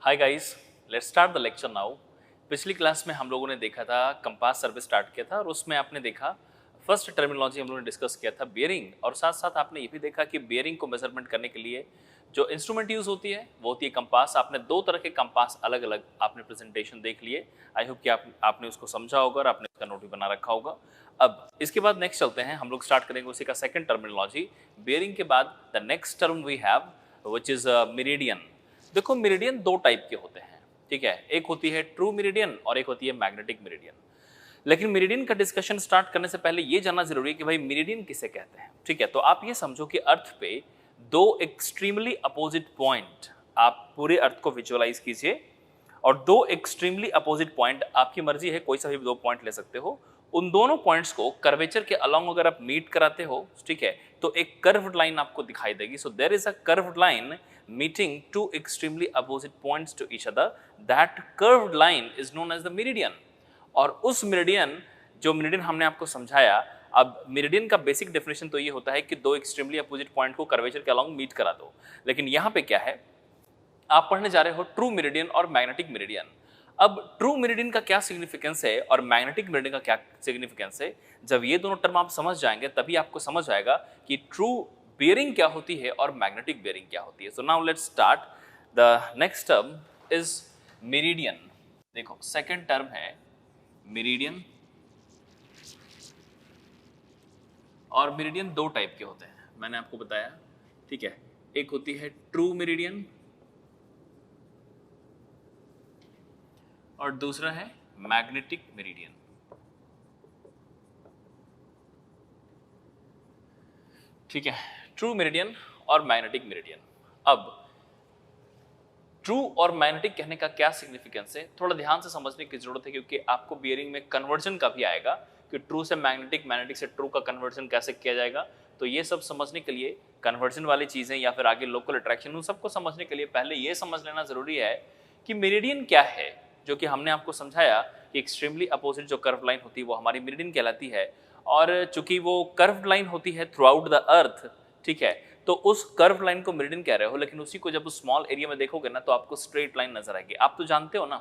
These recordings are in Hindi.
Hi guys, let's start the lecture now. पिछली क्लास में हम लोगों ने देखा था कंपास सर्विस स्टार्ट किया था और उसमें आपने देखा फर्स्ट टर्मिनोलॉजी हम लोगों ने डिस्कस किया था बियरिंग, और साथ साथ आपने ये भी देखा कि बियरिंग को मेजरमेंट करने के लिए जो इंस्ट्रूमेंट यूज होती है वो होती है कंपास। आपने दो तरह के कंपास अलग अलग आपने प्रेजेंटेशन देख लिए। आई होप कि आपने उसको समझा होगा और आपने उसका नोट भी बना रखा होगा। अब इसके बाद नेक्स्ट चलते हैं, हम लोग स्टार्ट करेंगे उसी का सेकंड टर्मिनोलॉजी। बियरिंग के बाद the next term we have which is meridian. देखो मेरिडियन दो टाइप के होते हैं, ठीक है, एक होती है ट्रू मेरिडियन और एक होती है मैग्नेटिक मेरिडियन। लेकिन मेरिडियन का डिस्कशन स्टार्ट करने से पहले ये जानना जरूरी है कि भाई मेरिडियन किसे कहते हैं। ठीक है, तो आप ये समझो कि अर्थ पे दो एक्सट्रीमली अपोजिट पॉइंट, आप पूरे अर्थ को विजुअलाइज कीजिए और दो एक्सट्रीमली अपोजिट पॉइंट, आपकी मर्जी है कोई सा भी दो पॉइंट ले सकते हो, उन दोनों पॉइंट्स को कर्वेचर के अलोंग अगर आप मीट कराते हो, ठीक है, तो एक कर्व्ड लाइन आपको दिखाई देगी। So there is a curved line meeting two extremely opposite points to each other. That curved line is known as the meridian. और उस मेरिडियन, जो मेरिडियन हमने आपको समझाया, अब मेरिडियन का बेसिक डेफिनेशन तो ये होता है कि दो एक्सट्रीमली अपोजिट पॉइंट को कर्वेचर के अलोंग मीट करा दो। लेकिन यहाँ पे क्या है, आप पढ़ने जा रहे हो ट्रू मेरिडियन और मैग्नेटिक मेरिडियन। अब ट्रू मेरिडियन का क्या सिग्निफिकेंस है और मैग्नेटिक मेरिडियन का क्या सिग्निफिकेंस है, जब ये दोनों टर्म आप समझ जाएंगे तभी आपको समझ आएगा कि ट्रू बेयरिंग क्या होती है और मैग्नेटिक बेयरिंग क्या होती है। So now let's start. The next term is meridian. देखो सेकंड टर्म है मेरिडियन, और मेरिडियन दो टाइप के होते हैं, मैंने आपको बताया, ठीक है। एक होती है ट्रू मेरिडियन और दूसरा है मैग्नेटिक मेरिडियन। ठीक है, ट्रू मेरिडियन और मैग्नेटिक मेरिडियन। अब ट्रू और मैग्नेटिक कहने का क्या सिग्निफिकेंस है, थोड़ा ध्यान से समझने की जरूरत है, क्योंकि आपको बियरिंग में कन्वर्जन का भी आएगा कि ट्रू से मैग्नेटिक, मैग्नेटिक से ट्रू का कन्वर्जन कैसे किया जाएगा। तो ये सब समझने के लिए कन्वर्जन वाली चीजें या फिर आगे लोकल अट्रैक्शन, उन सबको समझने के लिए पहले ये समझ लेना जरूरी है कि मेरिडियन क्या है, जो कि हमने आपको समझाया कि एक्सट्रीमली अपोजिट जो कर्व लाइन होती है वो हमारी मेरिडियन कहलाती है। और चूंकि वो कर्व लाइन होती है थ्रू आउट द अर्थ, ठीक है, तो उस कर्व लाइन को मेरिडियन कह रहे हो, लेकिन उसी को जब उस स्मॉल एरिया में देखोगे ना तो आपको स्ट्रेट लाइन नजर आएगी। आप तो जानते हो ना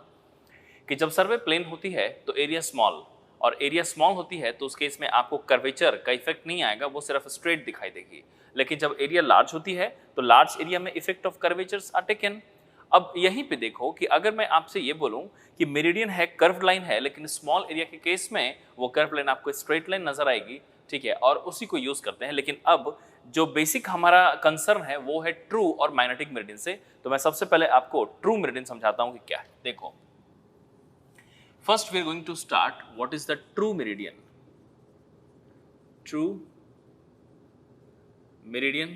कि जब सर्वे प्लेन होती है तो एरिया स्मॉल, और एरिया स्मॉल होती है तो उस केस में आपको कर्वेचर का इफेक्ट नहीं आएगा, वो सिर्फ स्ट्रेट दिखाई देगी। लेकिन जब एरिया लार्ज होती है तो लार्ज एरिया में effect of curvatures are taken. अब यहीं पे देखो कि अगर मैं आपसे ये बोलूं कि मेरिडियन है, कर्व लाइन है, लेकिन स्मॉल एरिया के केस में वो कर्व लाइन आपको स्ट्रेट लाइन नजर आएगी, ठीक है, और उसी को यूज करते हैं। लेकिन अब जो बेसिक हमारा कंसर्न है वो है ट्रू और मैग्नेटिक मेरिडियन से। तो मैं सबसे पहले आपको ट्रू मेरिडियन समझाता हूं कि क्या है। देखो, first we are going to start what is the true meridian. True meridian,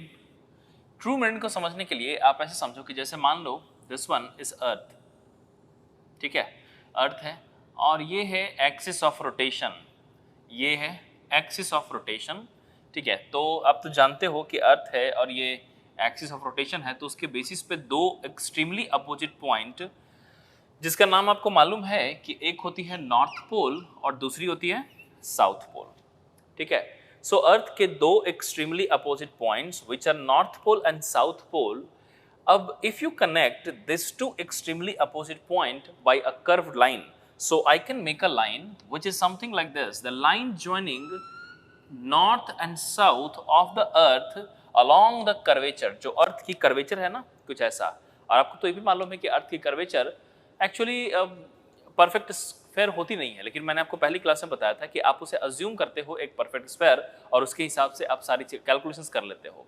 true meridian को समझने के लिए आप ऐसे समझो कि जैसे मान लो दिस वन इज अर्थ, ठीक है, अर्थ है और ये है एक्सिस ऑफ रोटेशन, ये है एक्सिस ऑफ रोटेशन, ठीक है। तो आप तो जानते हो कि अर्थ है और ये एक्सिस ऑफ रोटेशन है, तो उसके बेसिस पे दो एक्सट्रीमली अपोजिट पॉइंट, जिसका नाम आपको मालूम है कि एक होती है नॉर्थ पोल और दूसरी होती है साउथ पोल, ठीक है। सो अर्थ के दो extremely opposite points which are north pole and south pole. अब if you connect this two extremely opposite point by a curved line, so I can make a line which is something like this, the line joining north and south of the earth along the curvature। जो अर्थ की कर्वेचर है ना, कुछ ऐसा। और आपको तो ये भी मालूम है कि अर्थ की कर्वेचर एक्चुअली परफेक्ट स्फेयर होती नहीं है, लेकिन मैंने आपको पहली क्लास में बताया था कि आप उसे अज्यूम करते हो एक परफेक्ट स्फेयर और उसके हिसाब से आप सारी कैलकुलेशंस कर लेते हो।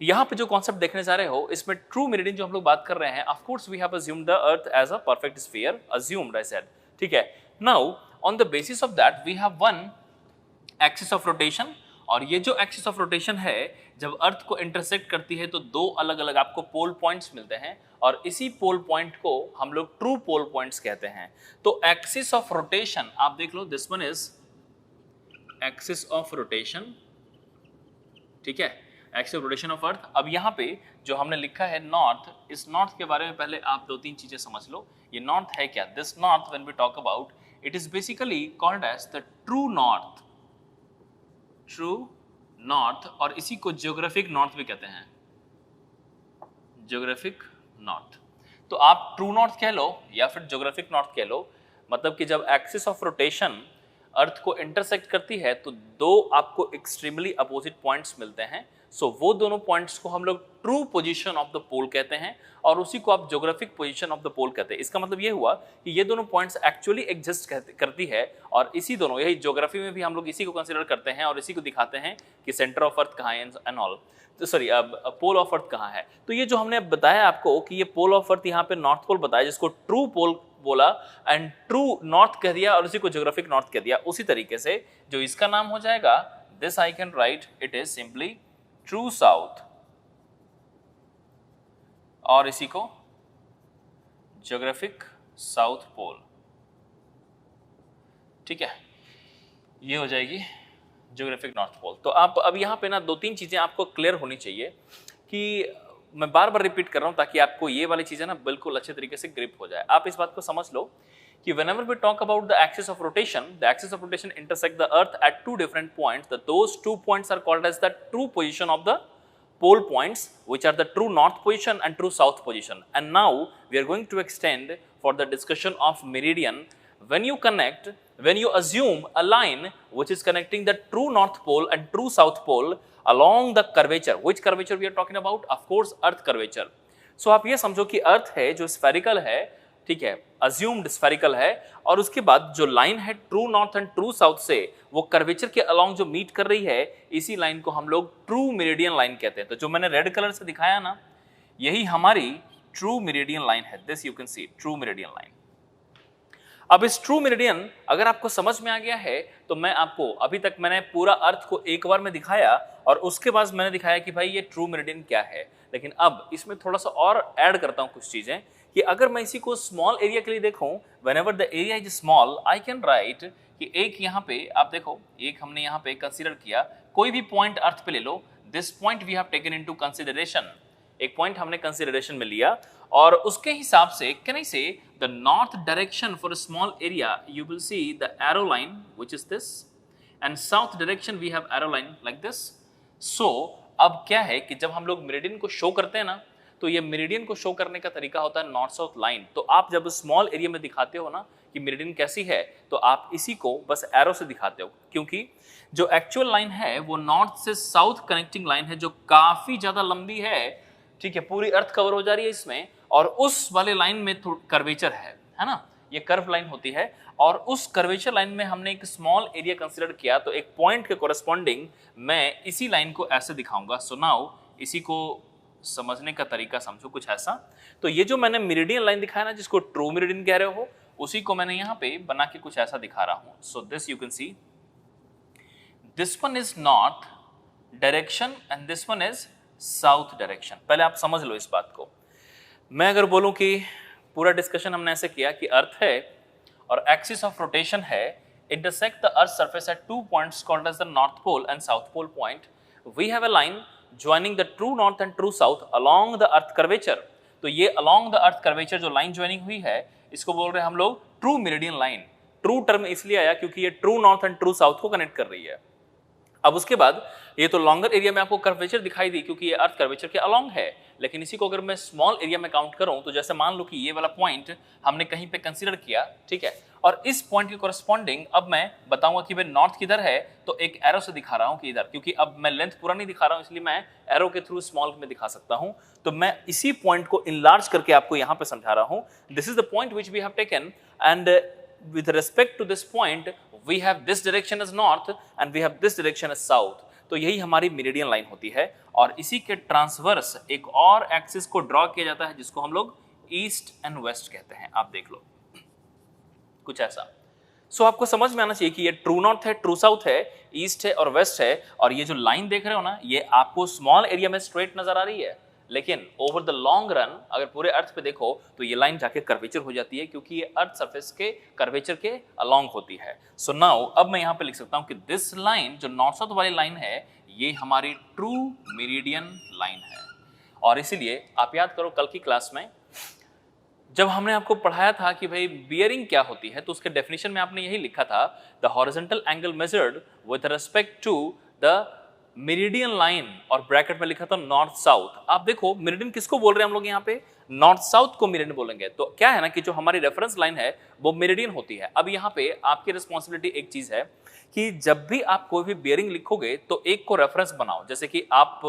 यहाँ पे जो कॉन्सेप्ट देखने जा रहे हो इसमें ट्रू मेरिडियन जो हम लोग बात कर रहे हैं, of course we have assumed the earth as a perfect sphere, assumed I said, ठीक है। Now on the basis of that we have one axis of rotation, और ये जो एक्सिस ऑफ रोटेशन है जब अर्थ को इंटरसेक्ट करती है तो दो अलग अलग आपको पोल पॉइंट्स मिलते हैं, और इसी पोल पॉइंट को हम लोग ट्रू पोल पॉइंट्स कहते हैं। तो एक्सिस ऑफ रोटेशन आप देख लो, this one is axis of rotation, ठीक है, axis of rotation of Earth. अब यहाँ पे जो हमने लिखा है नॉर्थ, इस नॉर्थ के बारे में पहले आप दो तीन चीजें समझ लो। ये नॉर्थ है क्या? This north when we talk about it is basically called as the true north, true north, और इसी को ज्योग्राफिक नॉर्थ भी कहते हैं, ज्योग्राफिक नॉर्थ। तो आप ट्रू नॉर्थ कह लो या फिर ज्योग्राफिक नॉर्थ कह लो, मतलब कि जब एक्सिस ऑफ रोटेशन अर्थ को इंटरसेक्ट करती है तो दो आपको एक्सट्रीमली अपोजिट पॉइंट्स मिलते हैं। सो वो दोनों पॉइंट्स को हम लोग ट्रू पोजीशन ऑफ द पोल कहते हैं और उसी को आप ज्योग्राफिक पोजीशन ऑफ द पोल कहते हैं। इसका मतलब ये हुआ कि ये दोनों पॉइंट्स एक्चुअली एग्जिस्ट करती है और इसी दोनों, यही ज्योग्राफी में भी हम लोग इसी को कंसीडर करते हैं और इसी को दिखाते हैं कि सेंटर ऑफ अर्थ कहाँ है एंड ऑल। तो सॉरी, अब पोल ऑफ अर्थ कहाँ है। तो ये जो हमने बताया आपको कि ये पोल ऑफ अर्थ यहाँ पे नॉर्थ पोल बताया, जिसको ट्रू पोल बोला एंड ट्रू नॉर्थ कह दिया और उसी को ज्योग्राफिक नॉर्थ कह दिया। उसी तरीके से जो इसका नाम हो जाएगा, this I can right it is simply true south और इसी को ज्योग्राफिक साउथ पोल। ठीक है, ये हो जाएगी ज्योग्राफिक नॉर्थ पोल। तो आप अब यहाँ पे ना दो तीन चीजें आपको क्लियर होनी चाहिए कि मैं बार बार रिपीट कर रहा हूं ताकि आपको ये वाली चीजें ना बिल्कुल अच्छे तरीके से ग्रिप हो जाए। आप इस बात को समझ लो कि whenever we talk about the axis of rotation, the axis of rotation intersect the earth at two different points. Those 2 points are called as the true position of the pole points, which are the true north position and true south position. And now we are going to extend for the discussion of meridian. When you assume a line which is connecting the true north pole and true south pole along the curvature, which curvature we are talking about? Of course, earth curvature. So आप ये समझो कि अर्थ है जो स्फेरिकल है, ठीक है, अज्यूम्ड स्फेरिकल है, और उसके बाद जो लाइन है true north and true south से वो कर्वेचर के अलोंग जो मीट कर रही है, इसी लाइन को हम लोग ट्रू मेरिडियन लाइन कहते हैं। तो जो मैंने रेड कलर से दिखाया ना, यही हमारी ट्रू मेरिडियन लाइन है। This you can C true meridian line. अब इस ट्रू मेरिडियन अगर आपको समझ में आ गया है तो मैं आपको, अभी तक मैंने पूरा अर्थ को एक बार में दिखाया और उसके बाद मैंने दिखाया कि भाई ये ट्रू मेरिडियन क्या है, लेकिन अब इसमें थोड़ा सा और ऐड करता हूं कुछ चीजें कि अगर मैं इसी को स्मॉल एरिया के लिए देखूं, whenever the area is small I can right कि एक यहाँ पे आप देखो, एक हमने यहाँ पे कंसीडर किया, कोई भी पॉइंट अर्थ पे ले लो, this point we have taken into consideration, एक पॉइंट हमने कंसीडरेशन में लिया और उसके हिसाब से can I say the north direction for a small area you will see the arrow line which is this and south direction we have arrow line like this. So अब क्या है कि जब हम लोग मेरिडियन को शो करते हैं ना, तो ये मेरिडियन को शो करने का तरीका होता है नॉर्थ साउथ लाइन। तो आप जब स्मॉल एरिया में दिखाते हो ना कि मेरिडियन कैसी है, तो आप इसी को बस एरो से दिखाते हो, क्योंकि जो एक्चुअल लाइन है वो नॉर्थ से साउथ कनेक्टिंग लाइन है जो काफी ज्यादा लंबी है, ठीक है, पूरी अर्थ कवर हो जा रही है इसमें, और उस वाले लाइन में कर्वेचर है ना, ये कर्व लाइन होती है, और उस कर्वेचर लाइन में हमने एक स्मॉल एरिया कंसीडर किया, तो एक पॉइंट के कोरस्पॉन्डिंग मैं इसी लाइन को ऐसे दिखाऊंगा। सो नाउ इसी को समझने का तरीका समझो कुछ ऐसा। तो ये जो मैंने मेरिडियन लाइन दिखाया ना, जिसको ट्रू मेरिडियन कह रहे हो, उसी को मैंने यहाँ पे बना के कुछ ऐसा दिखा रहा हूं। So this you can C, this one is north direction and this one is south direction. पहले आप समझ लो इस बात को। मैं अगर बोलूं कि पूरा डिस्कशन हमने ऐसे किया कि अर्थ है और एक्सिस ऑफ रोटेशन है, intersect the earth surface at 2 points called as the north pole and south pole point. We have a line joining the true north and true south along the earth curvature. तो ये along the earth curvature जो लाइन ज्वाइनिंग हुई है, इसको बोल रहे हैं हम लोग true meridian line. True term इसलिए आया क्योंकि ये true north and true south को कनेक्ट कर रही है। अब उसके बाद ये तो लॉन्गर एरिया में आपको कर्वेचर दिखाई दी क्योंकि ये अर्थ कर्वेचर के अलोंग है, लेकिन इसी को अगर मैं स्मॉल एरिया में काउंट करूं, तो जैसे मान लो कि ये वाला पॉइंट हमने कहीं पे कंसीडर किया, ठीक है, और इस पॉइंट के कोरस्पॉन्डिंग अब मैं बताऊंगा कि भाई नॉर्थ किधर है, तो एक एरो से दिखा रहा हूं कि इधर, क्योंकि अब मैं लेंथ पूरा नहीं दिखा रहा हूं, इसलिए मैं एरो के थ्रू स्मॉल में दिखा सकता हूं। तो मैं इसी पॉइंट को इनलार्ज करके आपको यहां पे समझा रहा हूं। This is the point which we have taken and with respect to this point we have this direction as north and we have this direction as south। तो यही हमारी मेरिडियन लाइन होती है और इसी के ट्रांसवर्स एक और एक्सिस को ड्रॉ किया जाता है जिसको हम लोग ईस्ट एंड वेस्ट कहते हैं। आप देख लो कुछ ऐसा। सो आपको समझ में आना चाहिए कि ये ट्रू नॉर्थ है, ट्रू साउथ है, ईस्ट है और वेस्ट है, और ये जो लाइन देख रहे हो ना, ये आपको स्मॉल एरिया में स्ट्रेट नजर आ रही है, लेकिन ओवर द लॉन्ग रन अगर पूरे अर्थ पे देखो तो ये लाइन जाके कर्वेचर हो जाती है क्योंकि ये अर्थ सरफेस के कर्वेचर के अलोंग होती है। सो नाउ अब मैं यहाँ पे लिख सकता हूँ कि दिस लाइन जो नॉर्थ साउथ वाली लाइन है, ये हमारी ट्रू मेरिडियन लाइन है। और इसीलिए आप याद करो कल की क्लास में जब हमने आपको पढ़ाया था कि भाई बियरिंग क्या होती है, तो उसके डेफिनेशन में आपने यही लिखा था, the horizontal angle measured with respect to the meridian line, और ब्रैकेट में लिखा था नॉर्थ साउथ। आप देखो मेरिडियन किसको बोल रहे हैं हम लोग यहाँ पे, नॉर्थ साउथ को मेरिडियन बोलेंगे। तो क्या है ना कि जो हमारी रेफरेंस लाइन है वो मेरिडियन होती है। अब यहाँ पे आपकी रिस्पॉन्सिबिलिटी एक चीज है कि जब भी आप कोई भी बियरिंग लिखोगे तो एक को रेफरेंस बनाओ। जैसे कि आप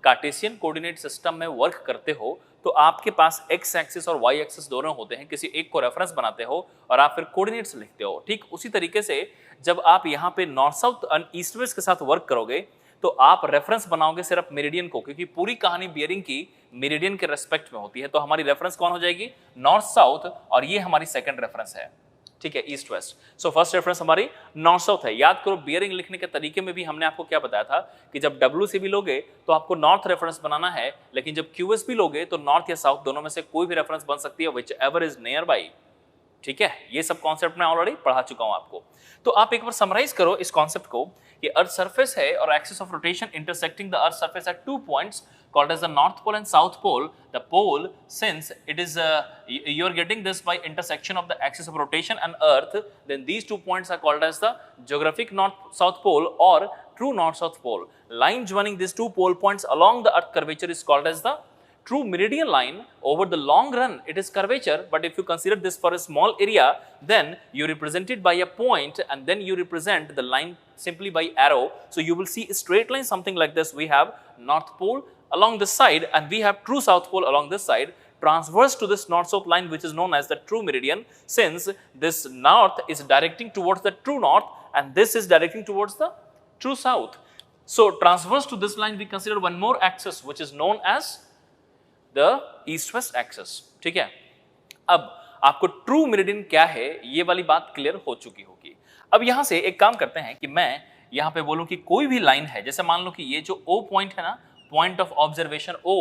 कार्टेशियन कोऑर्डिनेट सिस्टम में वर्क करते हो तो आपके पास एक्स एक्सिस और वाई एक्सिस दोनों होते हैं, किसी एक को रेफरेंस बनाते हो और आप फिर कोऑर्डिनेट्स लिखते हो। ठीक उसी तरीके से जब आप यहाँ पे north south and east waste के साथ वर्क करोगे तो आप रेफरेंस बनाओगे सिर्फ मेरिडियन को, क्योंकि पूरी कहानी बियरिंग की मेरिडियन के रेस्पेक्ट में होती है। तो हमारी रेफरेंस कौन हो जाएगी? नॉर्थ साउथ, और ये हमारी सेकंड रेफरेंस है। ठीक है, east west. So first reference हमारी नॉर्थ साउथ है। याद करो बियरिंग लिखने के तरीके में भी हमने आपको क्या बताया था कि जब WCB लोगे तो आपको नॉर्थ रेफरेंस बनाना है, लेकिन जब QSB लोगे तो नॉर्थ या साउथ दोनों में से कोई भी रेफरेंस बन सकती है, which ever is near by. ठीक है, ये सब कॉन्सेप्ट मैं ऑलरेडी पढ़ा चुका हूं आपको। तो आप एक बार समराइज करो इस कॉन्सेप्ट को। ये अर्थ सरफेस है और axis of rotation intersecting the earth surface eight 2 points called as the north pole and south pole. The pole, since it is you are getting this by intersection of the axis of rotation and earth, then these 2 points are called as the geographic north south pole or true north south pole. Line joining these 2 pole points along the earth curvature is called as the true meridian line. Over the long run it is curvature, but if you consider this for a small area, then you represent it by a point and then you represent the line simply by arrow. So you will see a straight line something like this. We have north pole along this side and we have true south pole along this side, transverse to this north south line which is known as the true meridian, since this north is directing towards the true north and this is directing towards the true south. So transverse to this line we consider one more axis which is known as the east west axis. ठीक है, अब आपको ट्रू मेरिडियन क्या है ये वाली बात क्लियर हो चुकी होगी। अब यहां से एक काम करते हैं कि मैं यहां पे बोलूं कि कोई भी लाइन है, जैसे मान लो कि ये जो O पॉइंट है ना, पॉइंट ऑफ ऑब्जर्वेशन O,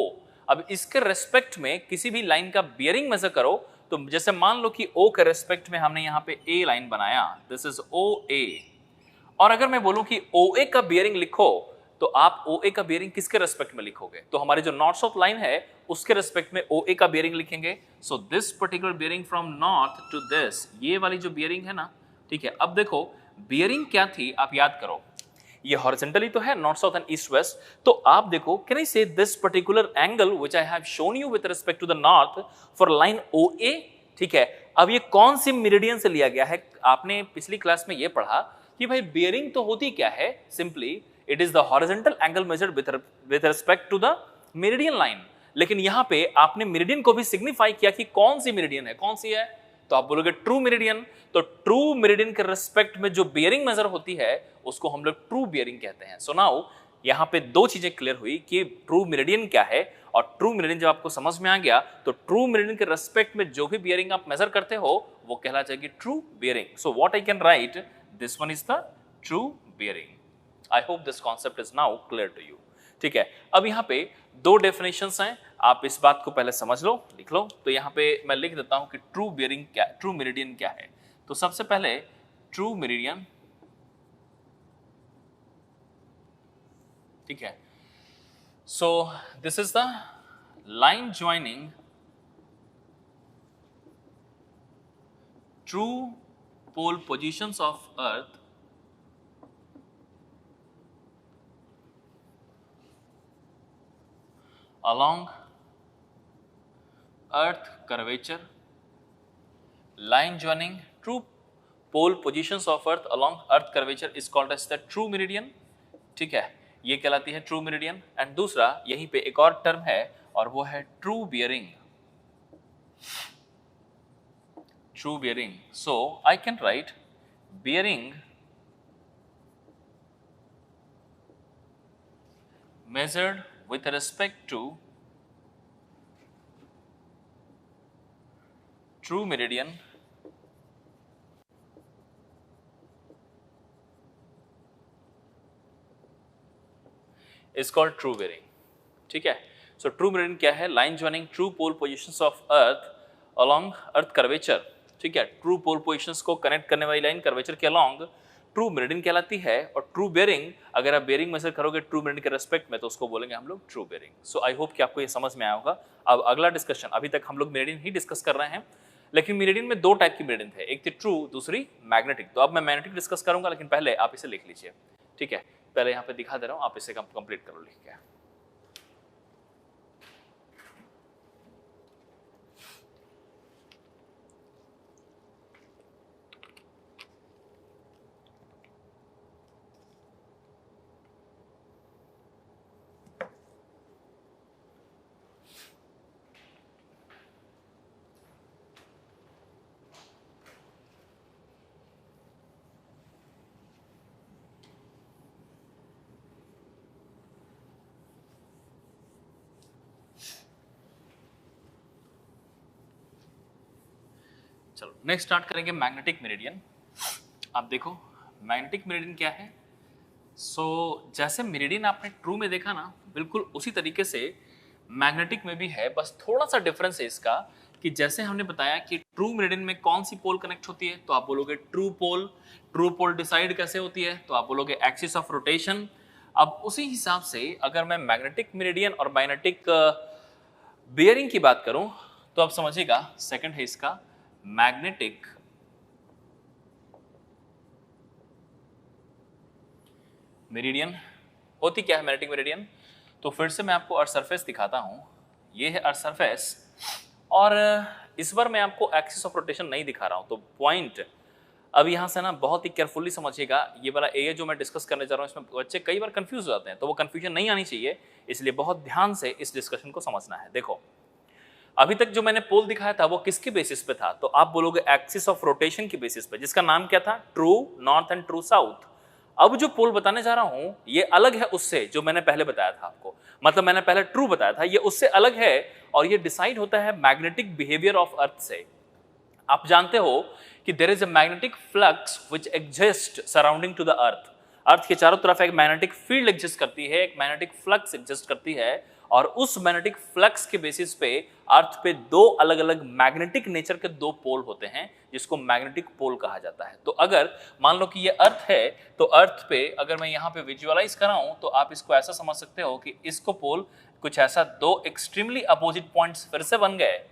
अब इसके रेस्पेक्ट में किसी भी लाइन का बियरिंग मेजर करो तो जैसे मान लो कि O के रेस्पेक्ट में हमने यहाँ पे A लाइन बनाया, दिस इज OA, और अगर मैं बोलूं कि OA का बियरिंग लिखो तो आप OA का बियरिंग किसके रेस्पेक्ट में लिखोगे? तो हमारी जो नॉर्थ साउथ लाइन है उसके रेस्पेक्ट में OA का बियरिंग लिखेंगे। So this particular bearing from north to this, ये वाली जो बियरिंग है ना, ठीक है। अब देखो बियरिंग क्या थी, आप याद करो, ये हॉरिजॉन्टली तो है north south and east west, तो आप देखो can I say this particular angle which I have shown you with respect to the north for line OA। ठीक है, अब ये कौन सी मेरिडियन से लिया गया है? आपने पिछली क्लास में ये पढ़ा कि भाई बियरिंग तो होती क्या है, simply it is the horizontal angle measured with respect to the meridian line. लेकिन यहां पे आपने मेरिडियन को भी सिग्निफाई किया कि कौन सी मेरिडियन है, कौन सी है, तो आप बोलोगे ट्रू मेरिडियन। तो ट्रू मेरिडियन के रिस्पेक्ट में जो बियरिंग मेजर होती है उसको हम लोग ट्रू बियरिंग कहते हैं। सो नाउ यहां पे दो चीजें क्लियर हुई कि ट्रू मेरिडियन क्या है, और ट्रू मेरिडियन जब आपको समझ में आ गया तो ट्रू मेरिडियन के रिस्पेक्ट में जो भी बियरिंग आप मेजर करते हो वो कहला जाएगी true bearing. So what I can write, this one is the true bearing. I hope this concept is now clear to you. ठीक है, अब यहाँ पे दो डेफिनेशंस हैं, आप इस बात को पहले समझ लो, लिख लो। तो यहाँ पे मैं लिख देता हूं कि ट्रू बियरिंग क्या, ट्रू मेरिडियन क्या है। तो सबसे पहले ट्रू मेरिडियन, ठीक है, so this is the line joining true pole positions of earth along earth curvature. Line joining true pole positions of earth along earth curvature is called as the true meridian. ठीक है, ये कहलाती है ट्रू मेरिडियन। एंड दूसरा यहीं पे एक और टर्म है और वो है true bearing. True bearing, so I can right bearing measured with respect to true meridian is called true bearing। ठीक है, सो ट्रू मेरिडियन क्या है? Line joining true pole positions of earth along earth curvature. ठीक है, ट्रू पोल पोजिशंस को कनेक्ट करने वाली लाइन कर्वेचर के अलोंग ट्रू मेरिडियन कहलाती है। और ट्रू बेयरिंग, अगर आप बेयरिंग मेजर करोगे ट्रू मेरिडियन के रेस्पेक्ट में तो उसको बोलेंगे हम लोग true bearing. So I hope कि आपको ये समझ में आया होगा। अब अगला डिस्कशन, अभी तक हम लोग मेरिडियन ही डिस्कस कर रहे हैं, लेकिन मेरिडियन में दो टाइप की मेरिडियन थे, एक थी ट्रू, दूसरी मैग्नेटिक। तो अब मैं मैग्नेटिक डिस्कस करूंगा, लेकिन पहले आप इसे लिख लीजिए। ठीक है, पहले यहाँ पे दिखा दे रहा हूँ, आप इसे कंप्लीट करो लिख के। चलो नेक्स्ट स्टार्ट करेंगे मैग्नेटिक मेरिडियन। आप देखो मैग्नेटिक मेरिडियन क्या है। जैसे मेरिडियन आपने ट्रू में देखा ना, बिल्कुल उसी तरीके से मैग्नेटिक में भी है, बस थोड़ा सा डिफरेंस है इसका कि जैसे हमने बताया कि ट्रू मेरिडियन में कौन सी पोल कनेक्ट होती है, तो आप बोलोगे ट्रू पोल। ट्रू पोल डिसाइड कैसे होती है, तो आप बोलोगे एक्सिस ऑफ रोटेशन। अब उसी हिसाब से अगर मैं मैग्नेटिक मेरिडियन और मैग्नेटिक बियरिंग की बात करूं तो आप समझिएगा, सेकंड है इसका मैग्नेटिक मेरिडियन। होती क्या है मैग्नेटिक मेरिडियन, तो फिर से मैं आपको अर्थ सरफेस दिखाता हूं। ये है अर्थ सरफेस और इस बार मैं आपको एक्सिस ऑफ रोटेशन नहीं दिखा रहा हूं, तो पॉइंट अब यहां से ना बहुत ही केयरफुली समझिएगा। ये वाला एरिया जो मैं डिस्कस करने जा रहा हूं, इसमें बच्चे कई बार कंफ्यूज हो जाते हैं, तो वो कंफ्यूजन नहीं आनी चाहिए, इसलिए बहुत ध्यान से इस डिस्कशन को समझना है। देखो अभी तक जो मैंने पोल दिखाया था वो किसके बेसिस पे था, तो आप बोलोगे एक्सिस ऑफ रोटेशन की बेसिस पे, जिसका नाम क्या था, true north and true south. अब जो पोल बताने जा रहा हूं ये अलग है उससे जो मैंने पहले बताया था आपको, मतलब मैंने पहले ट्रू बताया था, ये उससे अलग है और ये डिसाइड होता है मैग्नेटिक बिहेवियर ऑफ अर्थ से। आप जानते हो कि there is a magnetic flux which exist surrounding to the Earth. Earth के चारों तरफ एक मैग्नेटिक फील्ड एग्जिस्ट करती है, एक मैग्नेटिक फ्लक्स एग्जिस्ट करती है, और उस मैग्नेटिक फ्लक्स के बेसिस पे अर्थ पे दो अलग अलग मैग्नेटिक नेचर के दो पोल होते हैं, जिसको मैग्नेटिक पोल कहा जाता है। तो अगर मान लो कि ये अर्थ है, तो अर्थ पे अगर मैं यहाँ पे विजुअलाइज कराऊं तो आप इसको ऐसा समझ सकते हो कि इसको पोल कुछ ऐसा, दो एक्सट्रीमली अपोजिट पॉइंट्स फिर से बन गए,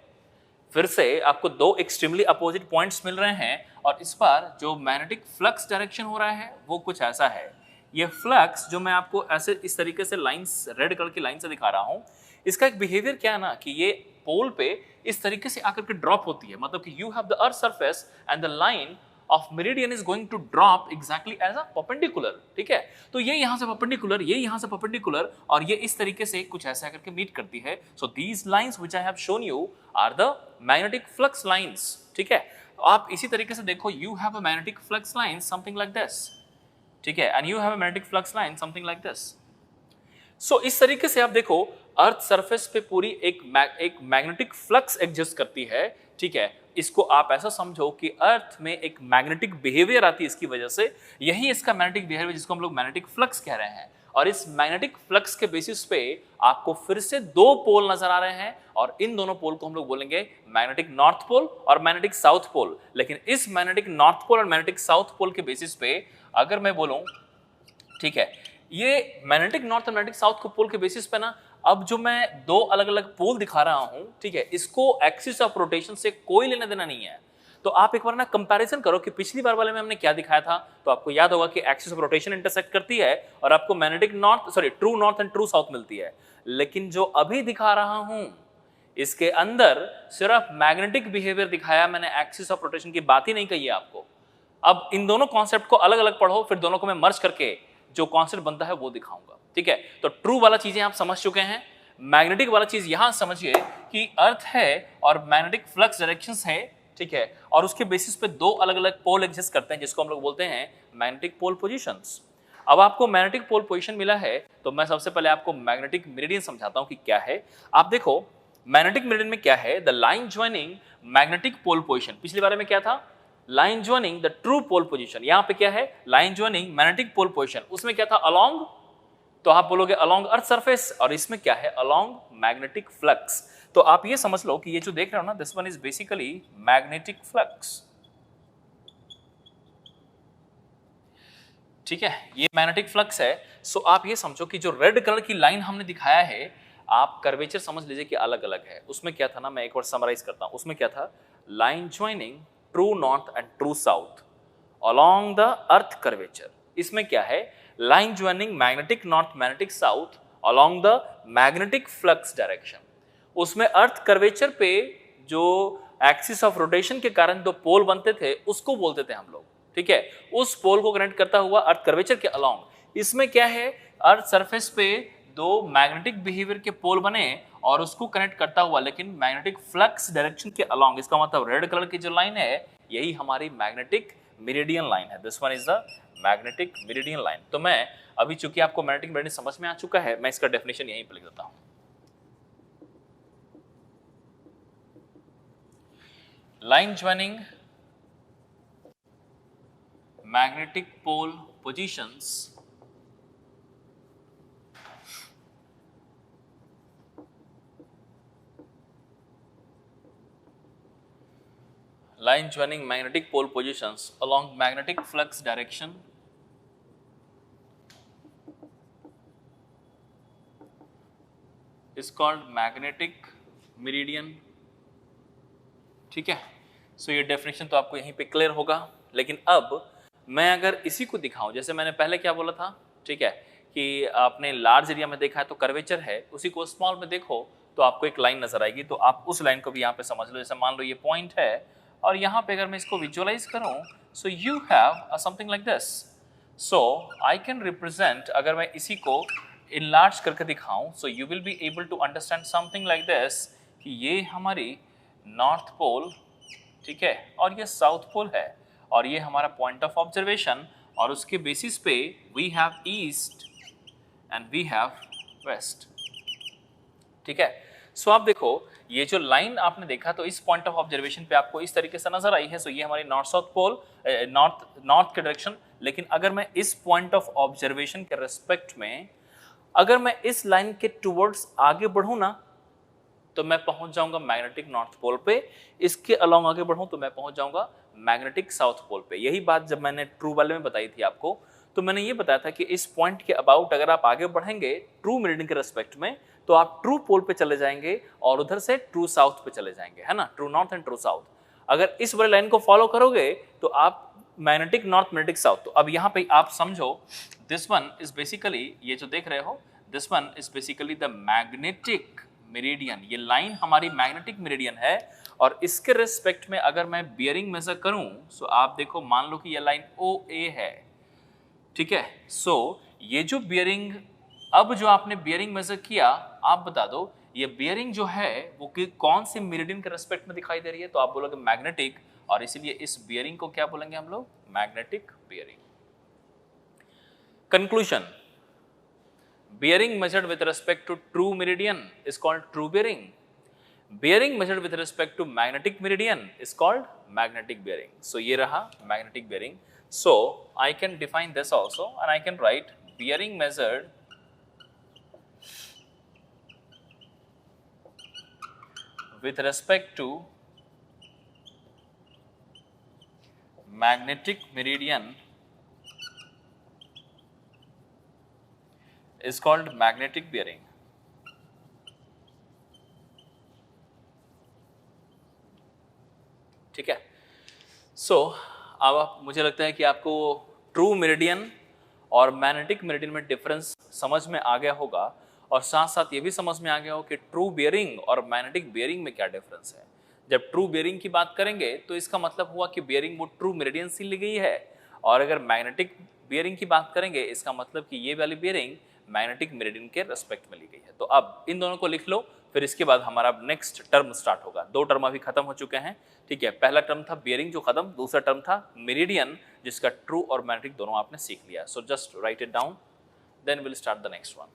फिर से आपको दो एक्सट्रीमली अपोजिट पॉइंट्स मिल रहे हैं, और इस बार जो मैग्नेटिक फ्लक्स डायरेक्शन हो रहा है वो कुछ ऐसा है। ये फ्लक्स जो मैं आपको ऐसे इस तरीके से लाइंस, रेड कलर की लाइन से दिखा रहा हूं, इसका एक बिहेवियर क्या है ना कि ये पोल पे इस तरीके से आकर के ड्रॉप होती है, मतलब कि you have the earth surface and the line of meridian is going to drop exactly as a perpendicular. ठीक है, तो ये यहां से परपेंडिकुलर, ये यहां से परपेंडिकुलर, और ये इस तरीके से कुछ ऐसा करके मीट करती है। So these lines which I have shown you are the magnetic flux lines. ठीक है, आप इसी तरीके से देखो, you have a magnetic flux line something like this. ठीक है, and you have a magnetic flux line something like this. So इस तरीके से आप देखो अर्थ सरफेस पे पूरी एक मैग्नेटिक फ्लक्स एग्जिस्ट करती है। ठीक है, इसको आप ऐसा समझो कि अर्थ में एक मैग्नेटिक बिहेवियर आती है इसकी वजह से, यही इसका मैग्नेटिक बिहेवियर जिसको हम लोग मैग्नेटिक फ्लक्स कह रहे हैं। और इस मैग्नेटिक फ्लक्स के बेसिस पे आपको फिर से दो पोल नजर आ रहे हैं, और इन दोनों पोल को हम लोग बोलेंगे मैग्नेटिक नॉर्थ पोल और मैग्नेटिक साउथ पोल। लेकिन इस मैग्नेटिक नॉर्थ पोल और मैग्नेटिक साउथ पोल के बेसिस पे अगर मैं बोलूं, ठीक है, ये मैग्नेटिक नॉर्थ और मैग्नेटिक साउथ को पोल के बेसिस पे ना, अब जो मैं दो अलग अलग पोल दिखा रहा हूं, ठीक है, इसको एक्सिस ऑफ रोटेशन से कोई लेना देना नहीं है। तो आप एक बार ना कंपैरिजन करो कि पिछली बार वाले में हमने क्या दिखाया था, तो आपको याद होगा कि एक्सिस ऑफ रोटेशन इंटरसेक्ट करती है और आपको magnetic north, sorry true north and true south मिलती है। लेकिन जो अभी दिखा रहा हूं इसके अंदर सिर्फ मैग्नेटिक बिहेवियर दिखाया मैंने, एक्सिस ऑफ रोटेशन की बात ही नहीं कही है आपको। अब इन दोनों कॉन्सेप्ट को अलग अलग पढ़ो, फिर दोनों को मैं मर्ज करके जो कॉन्सेप्ट बनता है वो दिखाऊंगा। ठीक है, तो ट्रू वाला चीजें आप समझ चुके हैं, मैग्नेटिक वाला चीज यहां समझिए कि अर्थ है और मैग्नेटिक फ्लक्स डायरेक्शंस है। ठीक है, और उसके बेसिस पे दो अलग अलग पोल एग्जिस्ट करते हैं, जिसको हम लोग बोलते हैं मैग्नेटिक पोल पोजीशंस। अब आपको मैग्नेटिक पोल पोजीशन मिला है, तो मैं सबसे पहले आपको मैग्नेटिक मेरिडियन समझाता हूं कि क्या है। आप देखो मैग्नेटिक मेरिडियन में क्या है, the line joining magnetic pole position. पिछली बार में क्या था, line joining the true pole position. यहां पे क्या है, line joining magnetic pole position. उसमें क्या था, अलोंग, तो आप बोलोगे अलोंग अर्थ सरफेस, और इसमें क्या है, अलोंग मैग्नेटिक फ्लक्स। तो आप ये समझ लो कि ये जो देख रहे हो ना, this one is basically magnetic flux. ठीक है, ये मैग्नेटिक फ्लक्स है। सो आप ये समझो कि जो रेड कलर की लाइन हमने दिखाया है, आप कर्वेचर समझ लीजिए कि अलग अलग है। उसमें क्या था ना, मैं एक बार समराइज करता हूं। उसमें क्या था, line joining true north and true south along the earth curvature. इसमें क्या है, line joining magnetic north magnetic south along the magnetic flux direction. उसमें अर्थ कर्वेचर पे जो एक्सिस ऑफ रोटेशन के कारण दो पोल बनते थे उसको बोलते थे हम लोग। ठीक है, उस पोल को कनेक्ट करता हुआ अर्थ कर्वेचर के अलोंग। इसमें क्या है, अर्थ सरफेस पे दो मैग्नेटिक बिहेवियर के पोल बने और उसको कनेक्ट करता हुआ, लेकिन मैग्नेटिक फ्लक्स डायरेक्शन के अलोंग। इसका मतलब रेड कलर की जो लाइन है यही हमारी मैग्नेटिक मेरिडियन लाइन है। This one is the magnetic meridian line. तो मैं अभी चूंकि आपको मैग्नेटिक मेरिडियन समझ में आ चुका है, मैं इसका डेफिनेशन यहीं पे लिख देता हूं। Line joining magnetic pole positions line joining magnetic pole positions along magnetic flux direction is called magnetic meridian। ठीक है, सो ये डेफिनेशन तो आपको यहीं पे क्लियर होगा। लेकिन अब मैं अगर इसी को दिखाऊं, जैसे मैंने पहले क्या बोला था, ठीक है, कि आपने लार्ज एरिया में देखा है तो कर्वेचर है, उसी को स्मॉल में देखो तो आपको एक लाइन नजर आएगी, तो आप उस लाइन को भी यहाँ पे समझ लो। जैसे मान लो ये पॉइंट है और यहाँ पे अगर मैं इसको विजुअलाइज करूँ, so you have something like this. So I can represent, अगर मैं इसी को इनलार्ज करके दिखाऊं, so you will be able to understand something like this कि ये हमारी नॉर्थ पोल, ठीक है, और ये साउथ पोल है, और ये हमारा पॉइंट ऑफ ऑब्जर्वेशन, और उसके बेसिस पे we have east and we have west. ठीक है, सो आप देखो ये जो लाइन आपने देखा तो इस पॉइंट ऑफ ऑब्जर्वेशन पे आपको इस तरीके से नजर आई है। सो ये हमारी नॉर्थ साउथ पोल, नॉर्थ के डायरेक्शन। लेकिन अगर मैं इस पॉइंट ऑफ ऑब्जर्वेशन के रेस्पेक्ट में अगर मैं इस लाइन के टुवर्ड्स आगे बढ़ूं ना, तो मैं पहुंच जाऊंगा मैग्नेटिक नॉर्थ पोल पे। इसके अलोंग आगे बढ़ूं तो मैं पहुंच जाऊंगा मैग्नेटिक साउथ पोल पे। यही बात जब मैंने ट्रू वाले में बताई थी आपको, तो मैंने ये बताया था कि इस पॉइंट के अबाउट अगर आप आगे बढ़ेंगे ट्रू मेरिडियन के रेस्पेक्ट में, तो आप ट्रू पोल पे चले जाएंगे और उधर से ट्रू साउथ पे चले जाएंगे, है ना, true north and true south. अगर इस वाले लाइन को फॉलो करोगे तो आप मैग्नेटिक नॉर्थ, मैग्नेटिक साउथ। तो अब यहाँ पे आप समझो, दिस वन इज बेसिकली, ये जो देख रहे हो, this one is basically the magnetic meridian. ये लाइन हमारी मैग्नेटिक मेरिडियन है, और इसके रिस्पेक्ट में अगर मैं बियरिंग मेजर करूं, सो आप देखो, मान लो कि ये लाइन ओ ए है, ठीक है। सो ये जो बियरिंग, अब जो आपने बियरिंग मेजर किया, आप बता दो ये बियरिंग जो है वो कौन सी मेरिडियन के रेस्पेक्ट में दिखाई दे रही है, तो आप बोलोगे मैग्नेटिक, और इसीलिए इस बियरिंग को क्या बोलेंगे हम लोग, magnetic bearing. Conclusion, bearing measured with respect to true meridian is called true bearing. Bearing measured with respect to magnetic meridian is called magnetic bearing. So ये रहा magnetic bearing. So I can define this also, and I can write bearing measured with respect to magnetic meridian is called magnetic bearing. ठीक है, सो अब मुझे लगता है कि आपको ट्रू मेरिडियन और मैग्नेटिक मेरिडियन में डिफरेंस समझ में आ गया होगा, और साथ साथ ये भी समझ में आ गया हो कि ट्रू बियरिंग और मैग्नेटिक बियरिंग में क्या डिफरेंस है। जब ट्रू बियरिंग की बात करेंगे तो इसका मतलब हुआ कि बियरिंग वो ट्रू मेरिडियन से ली गई है, और अगर मैग्नेटिक बियरिंग की बात करेंगे इसका मतलब कि ये वाली बियरिंग मैग्नेटिक मेरिडियन के रेस्पेक्ट में ली गई है। तो अब इन दोनों को लिख लो, फिर इसके बाद हमारा नेक्स्ट टर्म स्टार्ट होगा। दो टर्म अभी खत्म हो चुके हैं, ठीक है। पहला टर्म था बियरिंग जो खत्म, दूसरा टर्म था मेरिडियन जिसका ट्रू और मैग्नेटिक दोनों आपने सीख लिया। So just write it down, then will start the next one.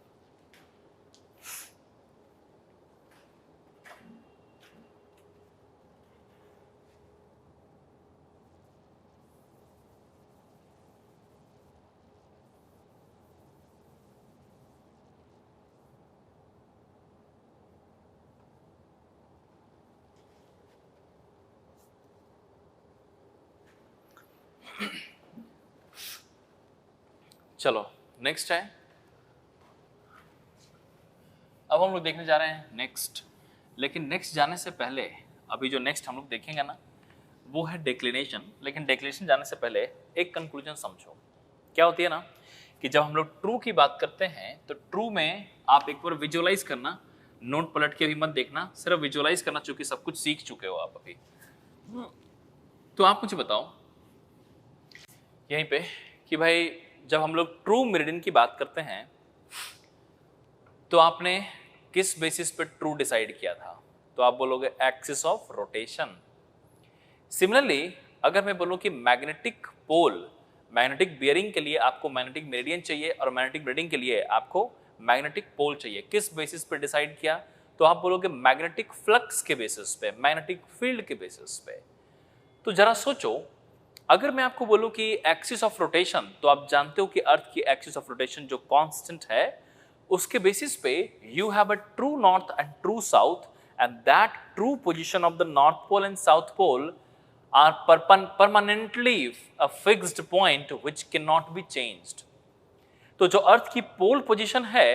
चलो नेक्स्ट है, अब हम लोग देखने जा रहे हैं नेक्स्ट। लेकिन नेक्स्ट जाने से पहले, अभी जो नेक्स्ट हम लोग देखेंगे ना वो है डिक्लिनेशन। लेकिन डिक्लिनेशन जाने से पहले एक कंक्लूजन समझो। क्या होती है ना कि जब हम लोग ट्रू की बात करते हैं तो ट्रू में आप एक बार विजुअलाइज करना, नोट पलट के भी मत देखना, सिर्फ विजुअलाइज करना, चूंकि सब कुछ सीख चुके हो आप अभी। तो आप मुझे बताओ यहीं पे कि भाई जब हम लोग ट्रू मेरिडियन की बात करते हैं तो आपने किस बेसिस पे ट्रू डिसाइड किया था, तो आप बोलोगे एक्सिस ऑफ रोटेशन। सिमिलरली अगर मैं बोलूं कि मैग्नेटिक पोल, मैग्नेटिक बियरिंग के लिए आपको मैग्नेटिक मेरिडियन चाहिए और मैग्नेटिक मेरिडियन के लिए आपको मैग्नेटिक पोल चाहिए, किस बेसिस पे डिसाइड किया, तो आप बोलोगे मैग्नेटिक फ्लक्स के बेसिस पे, मैग्नेटिक फील्ड के बेसिस पे। तो जरा सोचो, अगर मैं आपको बोलूं कि एक्सिस ऑफ रोटेशन, तो आप जानते हो कि अर्थ की एक्सिस ऑफ रोटेशन जो कांस्टेंट है, उसके बेसिस पे you have a true north and true south, and that true position of the north pole and south pole are permanently a fixed point which can not be changed. तो जो अर्थ की पोल पोजीशन है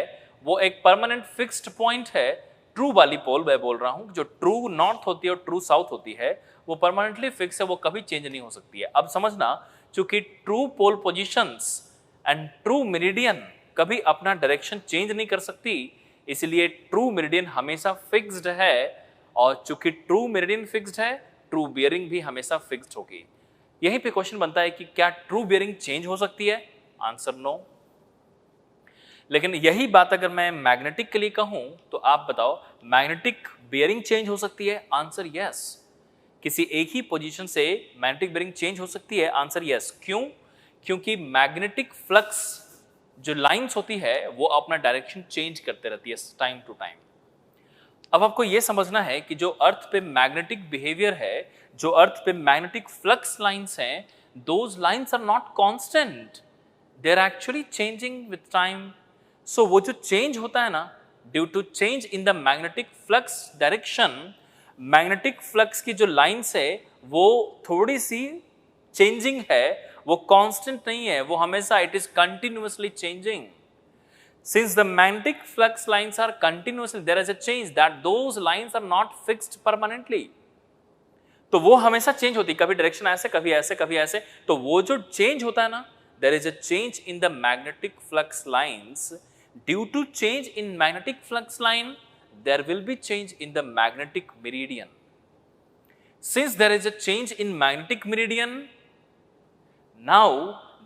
वो एक परमानेंट फिक्स्ड पॉइंट है। ट्रू वाली पोल मैं बोल रहा हूं, जो ट्रू नॉर्थ होती है और ट्रू साउथ होती है वो परमानेंटली फिक्स है, वो कभी चेंज नहीं हो सकती है। अब समझना, चूंकि true pole positions and true meridian कभी अपना डायरेक्शन चेंज नहीं कर सकती, इसलिए ट्रू मेरिडियन हमेशा फिक्स्ड है, और चूंकि ट्रू मेरिडियन फिक्स्ड है, ट्रू बियरिंग भी हमेशा फिक्स्ड होगी। यहीं पे क्वेश्चन बनता है कि क्या ट्रू बियरिंग चेंज हो सकती है? Answer no. लेकिन यही बात अगर मैं मैग्नेटिक के लिए कहूं तो आप बताओ, मैग्नेटिक बियरिंग चेंज हो सकती है? Answer yes. किसी एक ही पोजीशन से मैग्नेटिक बियरिंग चेंज हो सकती है? Answer yes. क्यों? क्योंकि मैग्नेटिक फ्लक्स जो लाइंस होती है वो अपना डायरेक्शन चेंज करते रहती है टाइम टू टाइम। अब आपको यह समझना है कि जो अर्थ पे मैग्नेटिक बिहेवियर है, जो अर्थ पे मैग्नेटिक फ्लक्स लाइंस हैं, those lines are not constant, they are actually changing with time. So वो जो चेंज होता है ना, due to change in the magnetic flux direction, magnetic flux की जो लाइंस है वो थोड़ी सी चेंजिंग है, वो कांस्टेंट नहीं है, वो हमेशा it is continuously changing. Since the magnetic flux lines are continuously, there is a change that those lines are not fixed permanently. तो वो हमेशा चेंज होती, कभी डायरेक्शन ऐसे, कभी ऐसे, कभी ऐसे। तो वो जो चेंज होता है ना, there is a change in the magnetic flux lines. Due to change in magnetic flux line, there will be change in the magnetic meridian. Since there is a change in magnetic meridian, now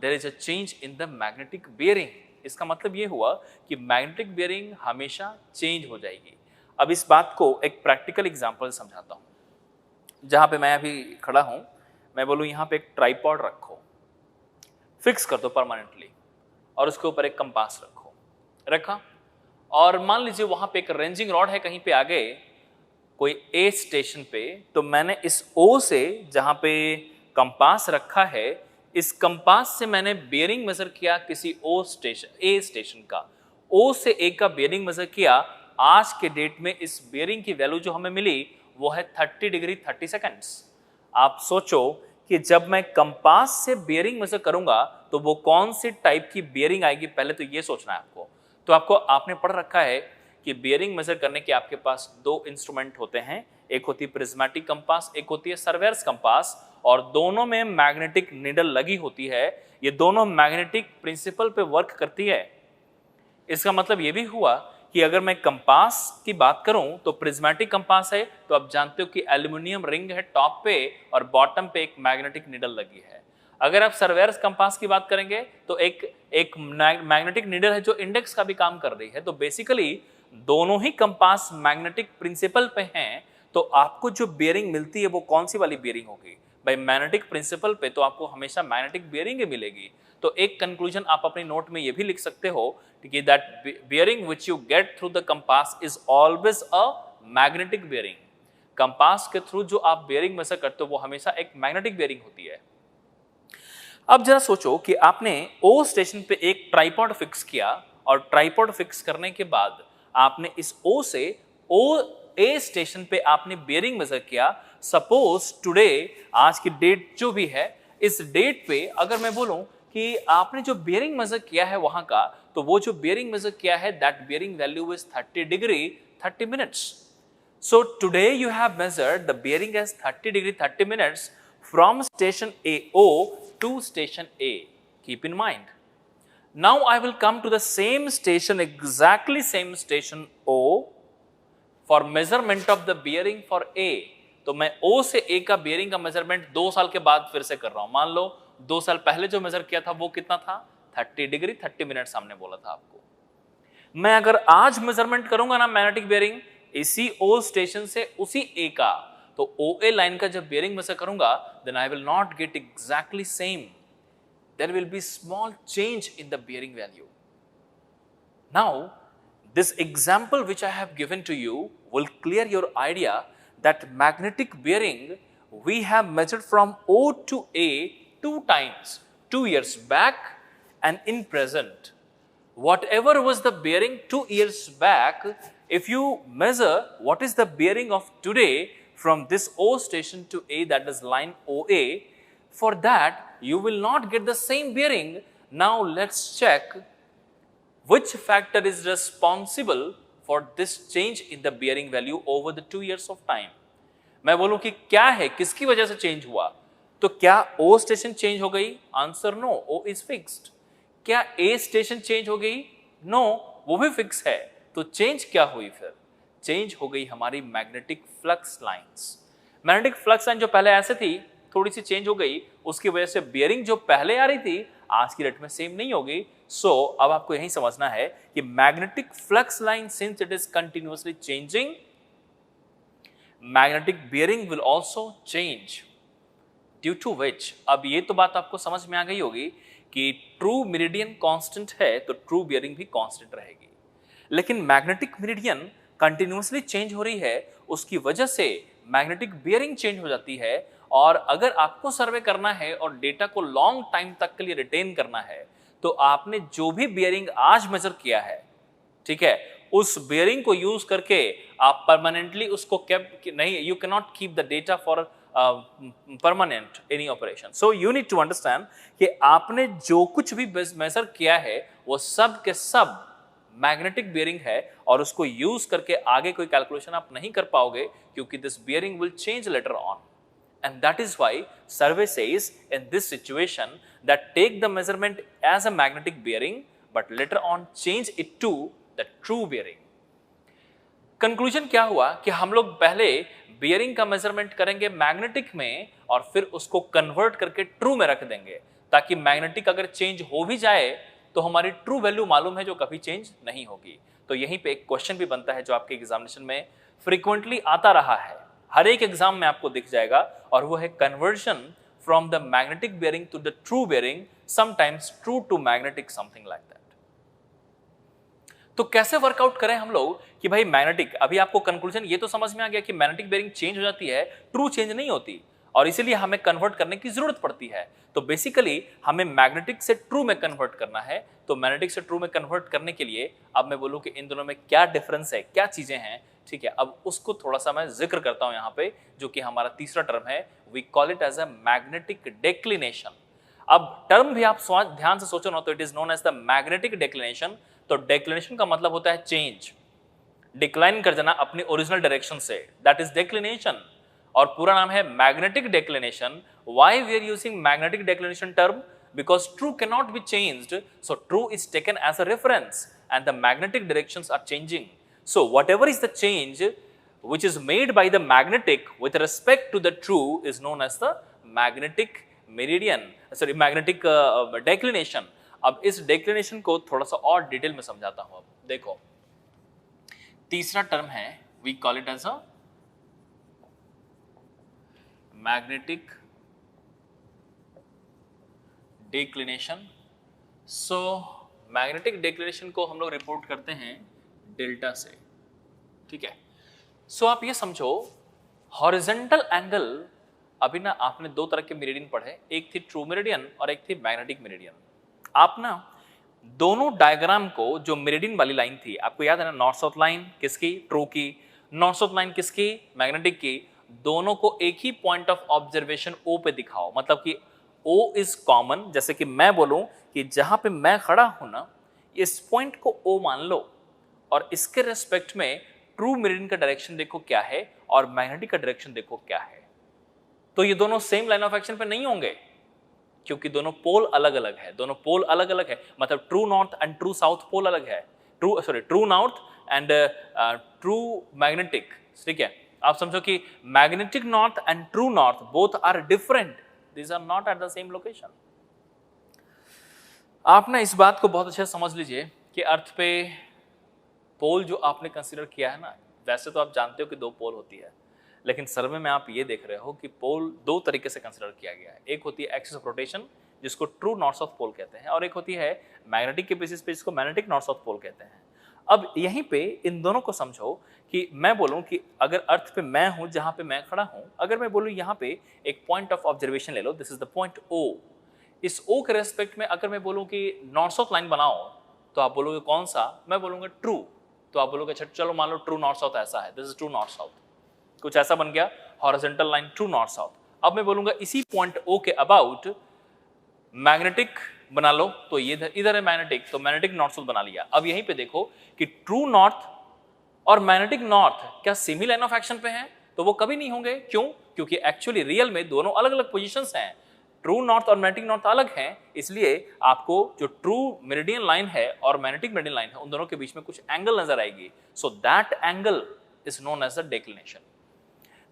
there is a change in the magnetic bearing. इसका मतलब ये हुआ कि मैग्नेटिक बियरिंग हमेशा चेंज हो जाएगी। अब इस बात को एक प्रैक्टिकल एग्जांपल समझाता हूं। जहां पे मैं अभी खड़ा हूं, मैं बोलूं यहां पे एक ट्राइपॉड रखो, फिक्स कर दो परमानेंटली, और उसके ऊपर एक कंपास रखो, रखा, और मान लीजिए वहां पे एक रेंजिंग रॉड है कहीं पे आगे कोई ए स्टेशन पे, तो मैंने इस ओ से जहां पे कंपास रखा है, इस कंपास से मैंने बेयरिंग मेजर किया किसी ओ स्टेशन, ए स्टेशन का, ओ से ए का बेयरिंग मेजर किया। आज के डेट में इस बेयरिंग की वैल्यू जो हमें मिली वो है 30 डिग्री 30 सेकंड्स। आप सोचो कि जब मैं कंपास से बेयरिंग मेजर करूंगा तो वो कौन सी टाइप की बेयरिंग आएगी, पहले तो ये सोचना है आपको। तो आपने पढ़ रखा है कि बेयरिंग मेजर करने के आपके पास दो इंस्ट्रूमेंट होते हैं, एक होती है प्रिज्मेटिक कंपास, एक होती है सर्वेयर्स कंपास, और दोनों में मैग्नेटिक नीडल लगी होती है। ये दोनों मैग्नेटिक प्रिंसिपल पे वर्क करती है। इसका मतलब ये भी हुआ कि अगर मैं कंपास की बात करूं तो प्रिज्मेटिक कंपास है, तो आप जानते हो कि एल्यूमिनियम रिंग है टॉप पे और बॉटम पे एक मैग्नेटिक नीडल लगी है। अगर आप सर्वेयर्स कंपास की बात करेंगे तो एक मैग्नेटिक नीडल है जो इंडेक्स का भी काम कर रही है। तो बेसिकली दोनों ही कंपास मैग्नेटिक प्रिंसिपल पे हैं। तो आपको जो बेयरिंग मिलती है वो कौन सी वाली बेयरिंग होगी? भाई मैग्नेटिक प्रिंसिपल पे तो आपको हमेशा मैग्नेटिक बेयरिंग मिलेगी। तो एक कंक्लूजन आप अपनी नोट में ये भी लिख सकते हो कि that bearing which you get through the compass is always a magnetic bearing. Compass के थ्रू जो आप बेयरिंग मेजर करते हो वो हमेशा एक मैग्नेटिक बेयरिंग होती है। अब जरा सोचो कि आपने ओ स्टेशन पे एक ट्राइपॉड फिक्स किया, और ट्राइपॉड फिक्स करने के बाद आपने इस ओ से ओ ए स्टेशन पे आपने बेयरिंग मेजर किया। सपोज टुडे, आज की डेट जो भी है, इस डेट पे अगर मैं बोलूं कि आपने जो बेयरिंग मेजर किया है वहां का, तो वो जो बेयरिंग मेजर किया है that bearing value is 30 degree 30 minutes. So today you have measured the bearing as 30 degree 30 minutes from station AO to station A. Keep in mind. Now I will come to the same station, exactly same station O, for measurement of the bearing for A. तो मैं O से A का बेयरिंग का मेजरमेंट 2 साल के बाद फिर से कर रहा हूं। मान लो 2 साल पहले जो मेजर किया था वो कितना था? 30 डिग्री 30 मिनट सामने बोला था आपको। मैं अगर आज मेजरमेंट करूंगा ना मैग्नेटिक बेयरिंग इसी O स्टेशन से उसी A का, तो OA लाइन का जब बेयरिंग मेजर करूंगा, then I will not get exactly same. There will be small change in the bearing value. Now, this example which I have given to you will clear your idea that magnetic bearing we have measured from O to A 2 times, 2 years back and in present. Whatever was the bearing 2 years back, if you measure what is the bearing of today from this O station to A, that is line OA, for that you will not get the same bearing. Now let's check which factor is responsible for this change in the bearing value over the 2 years of time. मैं बोलूं कि क्या है, किसकी वजह से चेंज हुआ, तो क्या O स्टेशन चेंज हो गई? Answer no, O is fixed. क्या A स्टेशन चेंज हो गई? नो, वो भी फिक्स है। तो चेंज क्या हुई फिर? चेंज हो गई हमारी magnetic flux lines. Magnetic flux line जो पहले ऐसे थी, थोड़ी सी चेंज हो गई, उसकी वजह से बियरिंग जो पहले आ रही थी आज की डेट में सेम नहीं होगी। सो अब आपको यही समझना है कि magnetic flux line since it is continuously changing, magnetic bearing will also change, due to which, अब ये तो बात आपको समझ में आ गई होगी कि ट्रू मेरिडियन कांस्टेंट है तो ट्रू बियरिंग भी कांस्टेंट रहेगी। लेकिन मैग्नेटिक मेरिडियन कंटिन्यूअसली चेंज हो रही है, उसकी वजह से मैग्नेटिक बियरिंग चेंज हो जाती है। और अगर आपको सर्वे करना है और डेटा को लॉन्ग टाइम तक के लिए रिटेन करना है, तो आपने जो भी बियरिंग आज मेजर किया है, ठीक है, उस बियरिंग को यूज करके आप परमानेंटली उसको केप नहीं, you can not keep the data for permanent any operation. So you need to understand कि आपने जो कुछ भी मेजर किया है वो सब के सब मैग्नेटिक बियरिंग है, और उसको यूज करके आगे कोई कैलकुलेशन आप नहीं कर पाओगे, क्योंकि this bearing will change later on. And that is why survey says in this situation that take the measurement as a magnetic bearing, but later on change it to the true bearing. Conclusion क्या हुआ कि हम लोग पहले bearing का measurement करेंगे मैग्नेटिक में और फिर उसको कन्वर्ट करके ट्रू में रख देंगे, ताकि मैग्नेटिक अगर चेंज हो भी जाए तो हमारी ट्रू वैल्यू मालूम है जो कभी चेंज नहीं होगी। तो यहीं पे एक क्वेश्चन भी बनता है जो आपके एग्जामिनेशन में फ्रीक्वेंटली आता रहा है, हर एक एग्जाम में आपको दिख जाएगा, और वो है conversion from the magnetic bearing to the true bearing, sometimes true to magnetic, something like that. तो कैसे वर्कआउट करें हम लोग कि भाई मैग्नेटिक, अभी आपको कंक्लूजन ये तो समझ में आ गया कि मैग्नेटिक बियरिंग चेंज हो जाती है, ट्रू चेंज नहीं होती, और इसीलिए हमें कन्वर्ट करने की जरूरत पड़ती है। तो बेसिकली हमें मैग्नेटिक से ट्रू में कन्वर्ट करना है। तो मैग्नेटिक से ट्रू में कन्वर्ट करने के लिए अब मैं बोलूं कि इन दोनों में क्या डिफरेंस है, क्या चीजें हैं, ठीक है, अब उसको थोड़ा सा मैं जिक्र करता हूं यहाँ पे, जो कि हमारा तीसरा टर्म है, we call it as a magnetic declination. अब टर्म भी आप ध्यान से सोचो ना, तो it is known as the magnetic declination. तो डेक्लिनेशन का मतलब होता है चेंज, डिक्लाइन कर जाना अपनी ओरिजिनल डायरेक्शन से, दैट इज डेक्लिनेशन, और पूरा नाम है magnetic declination. Why we are using magnetic declination term? Because true cannot be changed, so true is taken as a reference and the magnetic directions are changing. So whatever is the change which is made by the magnetic with respect to the true is known as the magnetic meridian, sorry magnetic declination. अब इस declination को थोड़ा सा और डिटेल में समझाता हूँ। अब देखो, तीसरा टर्म है, we call it as a magnetic declination. So magnetic declination को हम लोग रिपोर्ट करते हैं डेल्टा से, ठीक है। सो आप ये समझो, हॉरिजॉन्टल एंगल, अभी ना आपने दो तरह के मेरिडियन पढ़े, एक थी ट्रू मेरिडियन और एक थी मैग्नेटिक मेरिडियन। आप ना दोनों डायग्राम को, जो मेरिडियन वाली लाइन थी, आपको याद है ना, नॉर्थ साउथ लाइन किसकी? ट्रू की। नॉर्थ साउथ लाइन किसकी? मैग्नेटिक की। दोनों को एक ही पॉइंट ऑफ ऑब्जर्वेशन O पे दिखाओ, मतलब कि O इज कॉमन। जैसे कि मैं बोलूं कि जहां पे मैं खड़ा हूं ना, इस पॉइंट को O मान लो, और इसके रेस्पेक्ट में ट्रू मेरिडियन का डायरेक्शन देखो क्या है और मैग्नेटिक का डायरेक्शन देखो क्या है। तो ये दोनों सेम लाइन ऑफ एक्शन पे नहीं होंगे, क्योंकि दोनों पोल अलग अलग है, दोनों पोल अलग अलग है, मतलब true north and true south pole अलग है, true north and true magnetic, ठीक है। आप समझो कि magnetic north and true north both are different, these are not at the same location. आप ना इस बात को बहुत अच्छे से समझ लीजिए कि अर्थ पे पोल जो आपने कंसीडर किया है ना, वैसे तो आप जानते हो कि दो पोल होती है, लेकिन सर्वे में आप ये देख रहे हो कि पोल दो तरीके से कंसीडर किया गया है। एक होती है एक्सिस ऑफ रोटेशन, जिसको ट्रू नॉर्थ साउथ पोल कहते हैं, और एक होती है मैग्नेटिक के बेसिस पे, जिसको मैग्नेटिक नॉर्थ साउथ पोल कहते हैं। अब यहीं पे इन दोनों को समझो कि मैं बोलूं कि अगर अर्थ पे मैं हूं जहां पे मैं खड़ा हूं, अगर मैं बोलूं यहां पे एक पॉइंट ऑफ ऑब्जर्वेशन ले लो, this is the point O। इस O के रेस्पेक्ट में अगर मैं बोलूं कि नॉर्थ साउथ लाइन बनाओ, तो आप बोलोगे कौन सा? मैं बोलूंगा ट्रू। तो आप बोलोगे अच्छा चलो मान लो ट्रू नॉर्थ साउथ ऐसा है, this is true north south, कुछ ऐसा बन गया horizontal line true north south. अब मैं बोलूंगा इसी पॉइंट O के अबाउट मैग्नेटिक बना लो, तो ये इधर है मैग्नेटिक, तो मैग्नेटिक नॉर्थ साउथ बना लिया। अब यहीं पे देखो कि ट्रू नॉर्थ और मैग्नेटिक नॉर्थ क्या सेमी लाइन ऑफ एक्शन पे हैं? तो वो कभी नहीं होंगे। क्यों? क्योंकि एक्चुअली रियल में दोनों अलग अलग पोजीशंस हैं, ट्रू नॉर्थ और मैग्नेटिक नॉर्थ अलग हैं। इसलिए आपको जो ट्रू मेरिडियन लाइन है और मैग्नेटिक मेरिडियन लाइन है, उन दोनों के बीच में कुछ एंगल नजर आएगी, so that angle is known as the declination.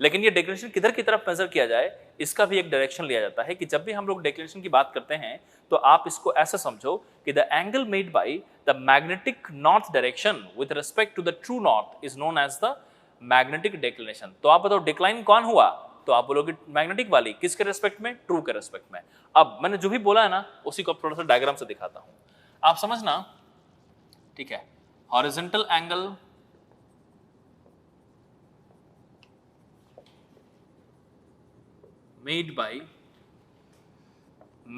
लेकिन ये डेक्लिनेशन किधर की तरफ मेजर किया जाए, इसका भी एक डायरेक्शन लिया जाता है कि जब भी हम लोग डेक्लिनेशन की बात करते हैं तो आप इसको ऐसा समझो कि the angle made by the magnetic north direction with respect to the true north is known as the magnetic declination. तो आप बताओ डिक्लाइन कौन हुआ? तो आप बोलोगे मैग्नेटिक वाली, किसके रेस्पेक्ट में? ट्रू के रेस्पेक्ट में। अब मैंने जो भी बोला है ना, उसी को थोड़ा सा डायग्राम से दिखाता हूं, आप समझना, ठीक है। Horizontal angle made by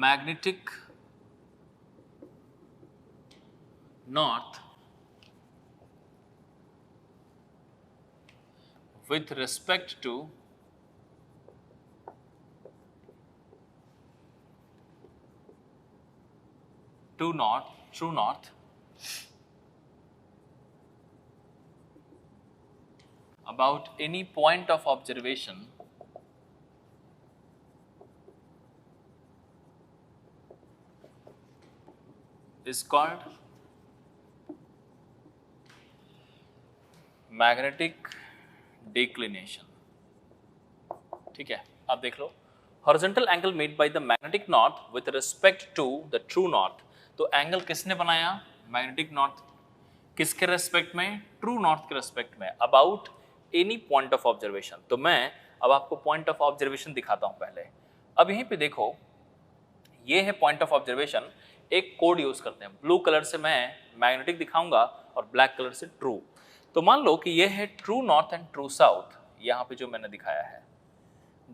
magnetic north with respect to true north about any point of observation is called magnetic declination. ठीक है, अब देख लो, horizontal angle made by the magnetic north with respect to the true north. तो एंगल किसने बनाया? Magnetic north. किसके रेस्पेक्ट में? ट्रू नॉर्थ के रेस्पेक्ट में, about any point of observation. तो मैं अब आपको पॉइंट ऑफ ऑब्जर्वेशन दिखाता हूं पहले। अब यहीं पे देखो, ये है पॉइंट ऑफ ऑब्जर्वेशन। एक कोड यूज करते हैं, ब्लू कलर से मैं मैग्नेटिक दिखाऊंगा और ब्लैक कलर से ट्रू। तो मान लो कि ये है true north and true south, यहां पे जो मैंने दिखाया है,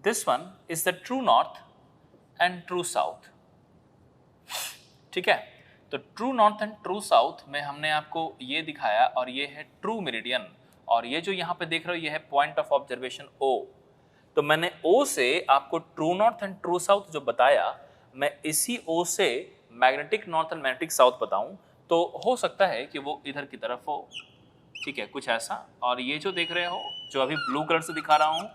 this one is the true north and true south. ठीक है, तो true north and true south में हमने आपको ये दिखाया, और ये है ट्रू मेरिडियन, और ये जो यहाँ पे देख रहे हो ये है पॉइंट ऑफ ऑब्जर्वेशन O। तो मैंने O से आपको true north and true south जो बताया, मैं इसी O से magnetic north and magnetic south बताऊं, तो हो सकता है कि वो इधर की तरफ हो। ठीक है, कुछ ऐसा। और ये जो देख रहे हो, जो अभी ब्लू कलर से दिखा रहा हूं,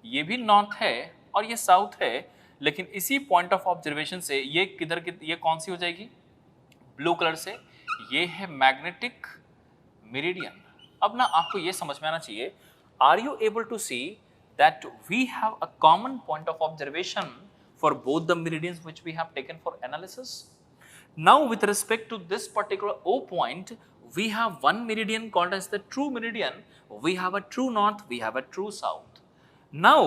ये भी नॉर्थ है और ये साउथ है, लेकिन इसी पॉइंट ऑफ ऑब्जर्वेशन से ये किधर की, ये कौन सी हो जाएगी? ब्लू कलर से, ये है मैग्नेटिक मेरिडियन। अब ना आपको ये समझ में आना चाहिए, are you able to see that we have a common point of observation for both the meridians which we have taken for analysis? Now with respect to this particular O point, we have one meridian called as the true meridian, we have a true north, we have a true south. Now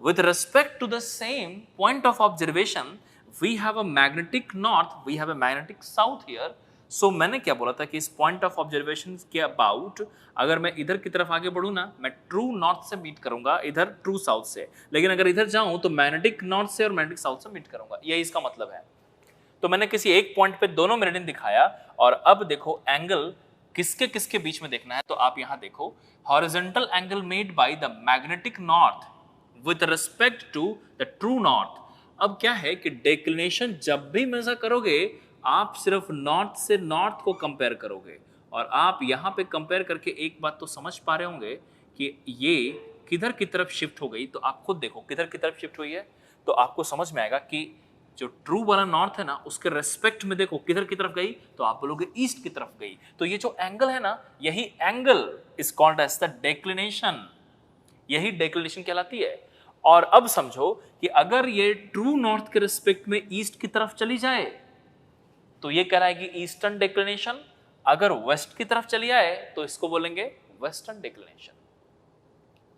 with respect to the same point of observation, we have a magnetic north, we have a magnetic south here. So मैंने क्या बोला था कि इस पॉइंट ऑफ ऑब्जर्वेशन के अबाउट अगर मैं इधर की तरफ आगे बढ़ूं ना, मैं ट्रू नॉर्थ से मीट करूंगा, इधर ट्रू साउथ से, लेकिन अगर इधर जाऊं तो मैग्नेटिक नॉर्थ से और मैग्नेटिक साउथ से मीट करूंगा, यही इसका मतलब है। तो मैंने किसी एक पॉइंट पे दोनों मेरिडियन दिखाया, और अब देखो एंगल किसके किसके बीच में देखना है, तो आप यहां देखो, horizontal angle made by the magnetic north with respect to the true north. अब क्या है कि डेक्लिनेशन जब भी मेजर करोगे, आप सिर्फ नॉर्थ से नॉर्थ को कंपेयर करोगे, और आप यहां पे कंपेयर करके एक बात तो समझ पा रहे होंगे कि ये किधर की तरफ शिफ्ट हो गई। तो आप खुद देखो किधर की तरफ शिफ्ट हुई है, तो आपको समझ में आएगा कि जो ट्रू वाला नॉर्थ है ना, उसके रेस्पेक्ट में देखो किधर की तरफ गई, तो आप बोलोगे ईस्ट की तरफ गई। तो ये जो एंगल है ना, यही angle is called as the declination, यही डेक्लिनेशन कहलाती है। और अब समझो कि अगर ये ट्रू नॉर्थ के रेस्पेक्ट में ईस्ट की तरफ चली जाए, तो ये कहलाएगी ईस्टर्न डेक्लिनेशन। अगर वेस्ट की तरफ चली आए तो इसको बोलेंगे वेस्टर्न डेक्लिनेशन।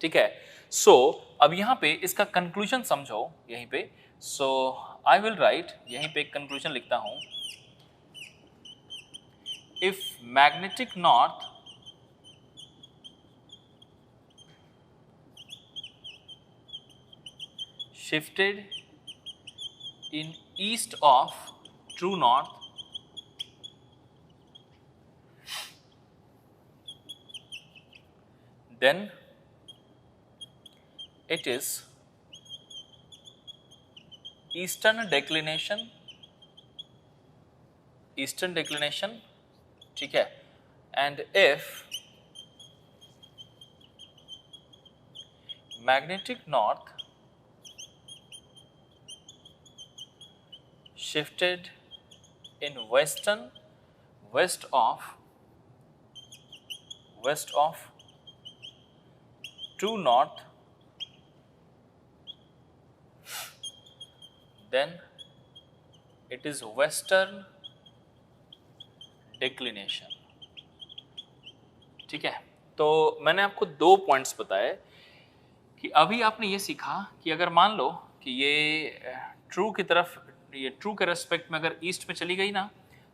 ठीक है, सो अब यहां पे इसका कंक्लूजन समझो यहीं पे। सो आई विल राइट, यहीं पे एक कंक्लूजन लिखता हूं, if magnetic north shifted in east of true north, then it is eastern declination, ठीक है, and if magnetic north shifted in west of true north, then it is western declination, ठीक है। तो मैंने आपको 2 पॉइंट्स बताए कि अभी आपने ये सीखा कि अगर मान लो कि ये ट्रू की तरफ, ये ट्रू के रेस्पेक्ट में अगर ईस्ट में चली गई ना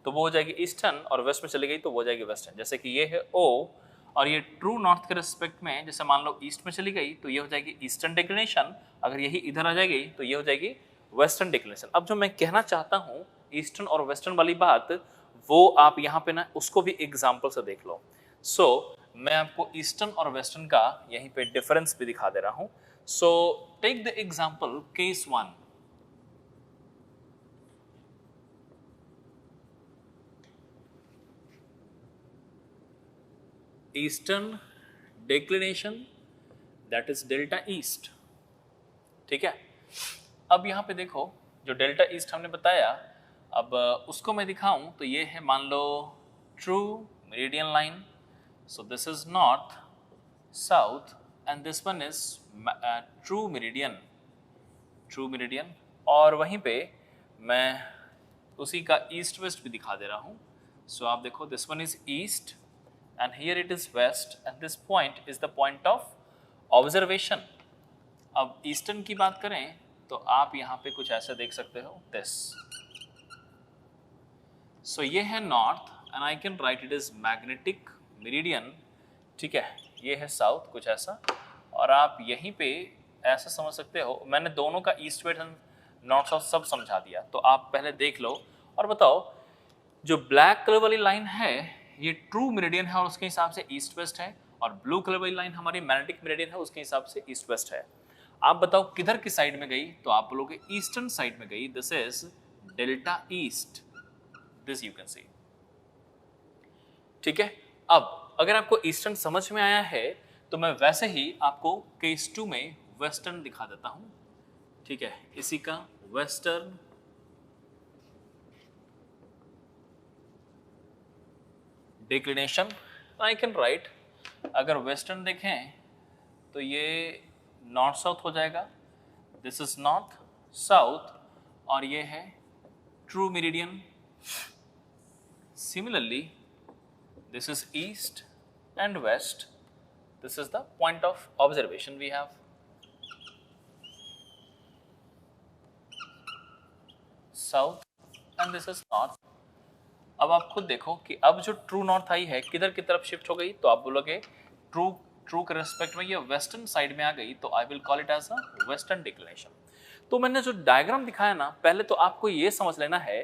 तो वो हो जाएगी ईस्टर्न, और वेस्ट में चली गई तो वो हो जाएगी वेस्टर्न। जैसे कि ये है ओ, और ये ट्रू नॉर्थ के रेस्पेक्ट में जैसे मान लो ईस्ट में चली गई तो ये हो जाएगी ईस्टर्न डिक्लिनेशन, अगर यही इधर आ जाएगी तो ये हो जाएगी वेस्टर्न डिक्लिनेशन। अब जो मैं कहना चाहता हूँ ईस्टर्न और वेस्टर्न वाली बात, वो आप यहाँ पे ना उसको भी एग्जाम्पल से देख लो। सो मैं आपको ईस्टर्न और वेस्टर्न का यहीं पे डिफरेंस भी दिखा दे रहा हूं। So take the example case 1। Eastern declination that is delta east, ठीक है। अब यहां पे देखो जो डेल्टा ईस्ट हमने बताया, अब उसको मैं दिखाऊं तो ये है मान लो true meridian line. So this is north, south, and this one is true meridian, और वहीं पे मैं उसी का ईस्ट वेस्ट भी दिखा दे रहा हूँ। So आप देखो this one is east and here it is west and this point is the point of observation। अब ईस्टर्न की बात करें तो आप यहाँ पे कुछ ऐसे देख सकते हो this। So ये है north and I can write it as magnetic meridian, ठीक है। ये है साउथ कुछ ऐसा, और आप यहीं पे ऐसा समझ सकते हो। मैंने दोनों का east west and north south सब समझा दिया, तो आप पहले देख लो और बताओ जो ब्लैक कलर वाली लाइन है ये ट्रू मेरिडियन है और उसके हिसाब से ईस्ट वेस्ट है, और ब्लू कलर वाली लाइन हमारी मैग्नेटिक मेरिडियन है उसके हिसाब से ईस्ट वेस्ट है। आप बताओ किधर की साइड में गई, तो आप बोलोगे ईस्टर्न साइड में गई। This is delta east, this you can सी, ठीक है। अब अगर आपको ईस्टर्न समझ में आया है तो मैं वैसे ही आपको केस 2 में वेस्टर्न दिखा देता हूं, ठीक है। इसी का western declination I can right, अगर वेस्टर्न देखें तो ये नॉर्थ साउथ हो जाएगा। दिस इज नॉर्थ साउथ और ये है true meridian. Similarly this is east and west, this is the point of observation we have। south and this is north। अब आप खुद देखो कि अब जो ट्रू नॉर्थ आई है किधर की तरफ शिफ्ट हो गई, तो आप बोलोगे ट्रू के रेस्पेक्ट में ये वेस्टर्न साइड में आ गई, तो I will call it as a western declination. तो मैंने जो डायग्राम दिखाया ना, पहले तो आपको ये समझ लेना है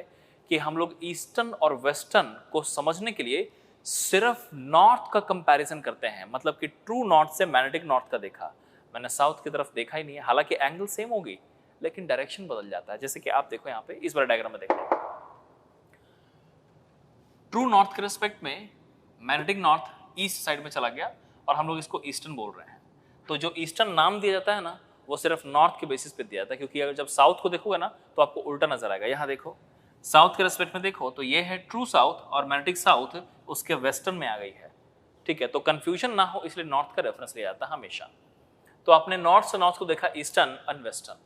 कि हम लोग ईस्टर्न और वेस्टर्न को समझने के लिए सिर्फ नॉर्थ का कंपैरिजन करते हैं, मतलब कि ट्रू नॉर्थ से मैग्नेटिक नॉर्थ का देखा, मैंने साउथ की तरफ देखा ही नहीं है। हालांकि एंगल सेम होगी लेकिन डायरेक्शन बदल जाता है। जैसे कि आप देखो यहाँ पे इस वाले डायग्राम में देखो, ट्रू नॉर्थ के रेस्पेक्ट में मैग्नेटिक नॉर्थ ईस्ट साइड में चला गया और हम लोग इसको ईस्टर्न बोल रहे हैं। तो जो ईस्टर्न नाम दिया जाता है ना वो सिर्फ नॉर्थ के बेसिस पे दिया जाता है, क्योंकि अगर जब साउथ को देखोगे ना तो आपको उल्टा नजर आएगा। यहाँ देखो साउथ के रेस्पेक्ट में देखो तो ये है ट्रू साउथ और मैग्नेटिक साउथ उसके वेस्टर्न में आ गई है, ठीक है। तो कंफ्यूजन ना हो इसलिए नॉर्थ का रेफरेंस लिया जाता है हमेशा। तो आपने नॉर्थ से नॉर्थ को देखा, eastern and western.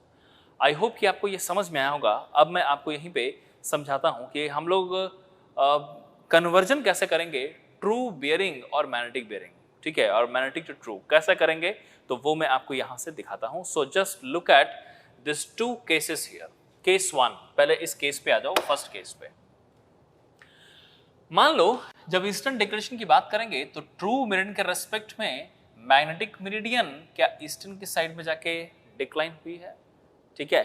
I hope कि आपको ये समझ में आया होगा। अब मैं आपको यहीं पे समझाता हूँ कि हम लोग कन्वर्जन कैसे करेंगे ट्रू बियरिंग और मैग्नेटिक बियरिंग, ठीक है, और मैग्नेटिक टू ट्रू कैसे करेंगे, तो वो मैं आपको यहाँ से दिखाता हूँ। So just look at this 2 cases here. Case 1, पहले इस केस पे आ जाओ, फर्स्ट केस पे। मान लो जब ईस्टर्न डिक्लिनेशन की बात करेंगे तो ट्रू मेरिडियन के रेस्पेक्ट में मैग्नेटिक मेरिडियन क्या ईस्टर्न की साइड में जाके डिक्लाइन हुई है, ठीक है।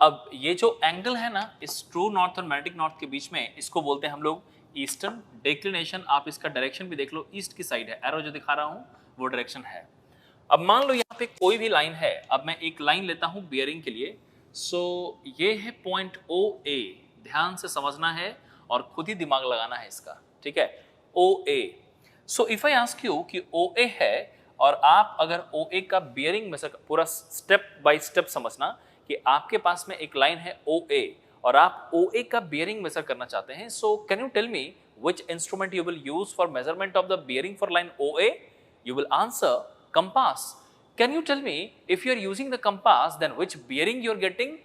अब ये जो एंगल है ना इस ट्रू नॉर्थ और मैग्नेटिक नॉर्थ के बीच में, इसको बोलते हैं हम लोग ईस्टर्न डिक्लिनेशन। आप इसका डायरेक्शन भी देख लो, ईस्ट की साइड है, एरो जो दिखा रहा हूं वो डायरेक्शन है। अब मान लो यहाँ पे कोई भी लाइन है, अब मैं एक लाइन लेता हूं बियरिंग के लिए। सो ये है पॉइंट ओ ए, ध्यान से समझना है और खुद ही दिमाग लगाना है इसका, ठीक है। O A, so if I ask you कि ओ ए है और आप अगर ओ ए का बियरिंग में से पूरा स्टेप बाय स्टेप समझना कि आपके पास में एक लाइन है ओ ए और आप ओ ए का बियरिंग मेजर करना चाहते हैं। So can you tell me which instrument you will use for measurement of the bearing for line OA? You will answer compass. Can you tell me if you are using the compass, then which bearing you are getting?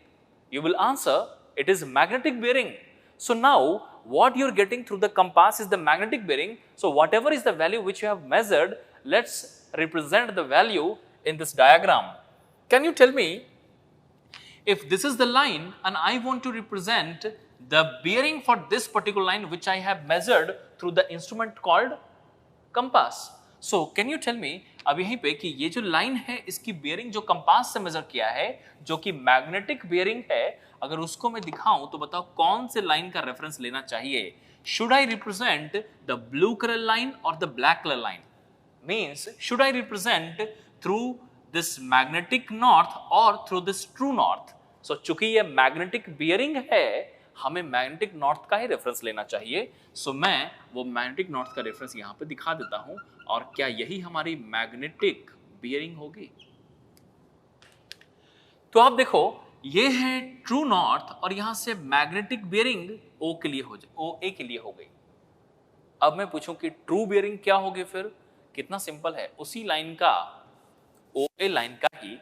You will answer it is magnetic bearing. So now what you are getting through the compass is the magnetic bearing. So whatever is the value which you have measured, let's represent the value in this diagram. Can you tell me if this is the line and I want to represent the bearing for this particular line which I have measured through the instrument called compass. So can you tell me अब यहीं पे कि ये जो लाइन है इसकी बेयरिंग जो कंपास से मेजर किया है जो कि मैग्नेटिक बेयरिंग है, अगर उसको मैं दिखाऊं तो बताओ कौन से लाइन का रेफरेंस लेना चाहिए? Should I represent the blue color line or the black color line? Means should I represent through this magnetic north or through this true north? So चूंकि ये मैग्नेटिक बेयरिंग है, हमें मैग्नेटिक नॉर्थ का ही रेफरेंस लेना चाहिए। सो मैं वो मैग्नेटिक नॉर्थ का रेफरेंस यहां पे दिखा देता हूं और क्या यही हमारी मैग्नेटिक बियरिंग होगी? तो आप देखो ये है ट्रू नॉर्थ और यहां से मैग्नेटिक बियरिंग ओ के लिए हो जाए, ओ ए के लिए हो गई। अब मैं पूछूं कि ट्रू बियरिंग क्या होगी? फिर कितना सिंपल है, उसी लाइन का ओ ए लाइन का ही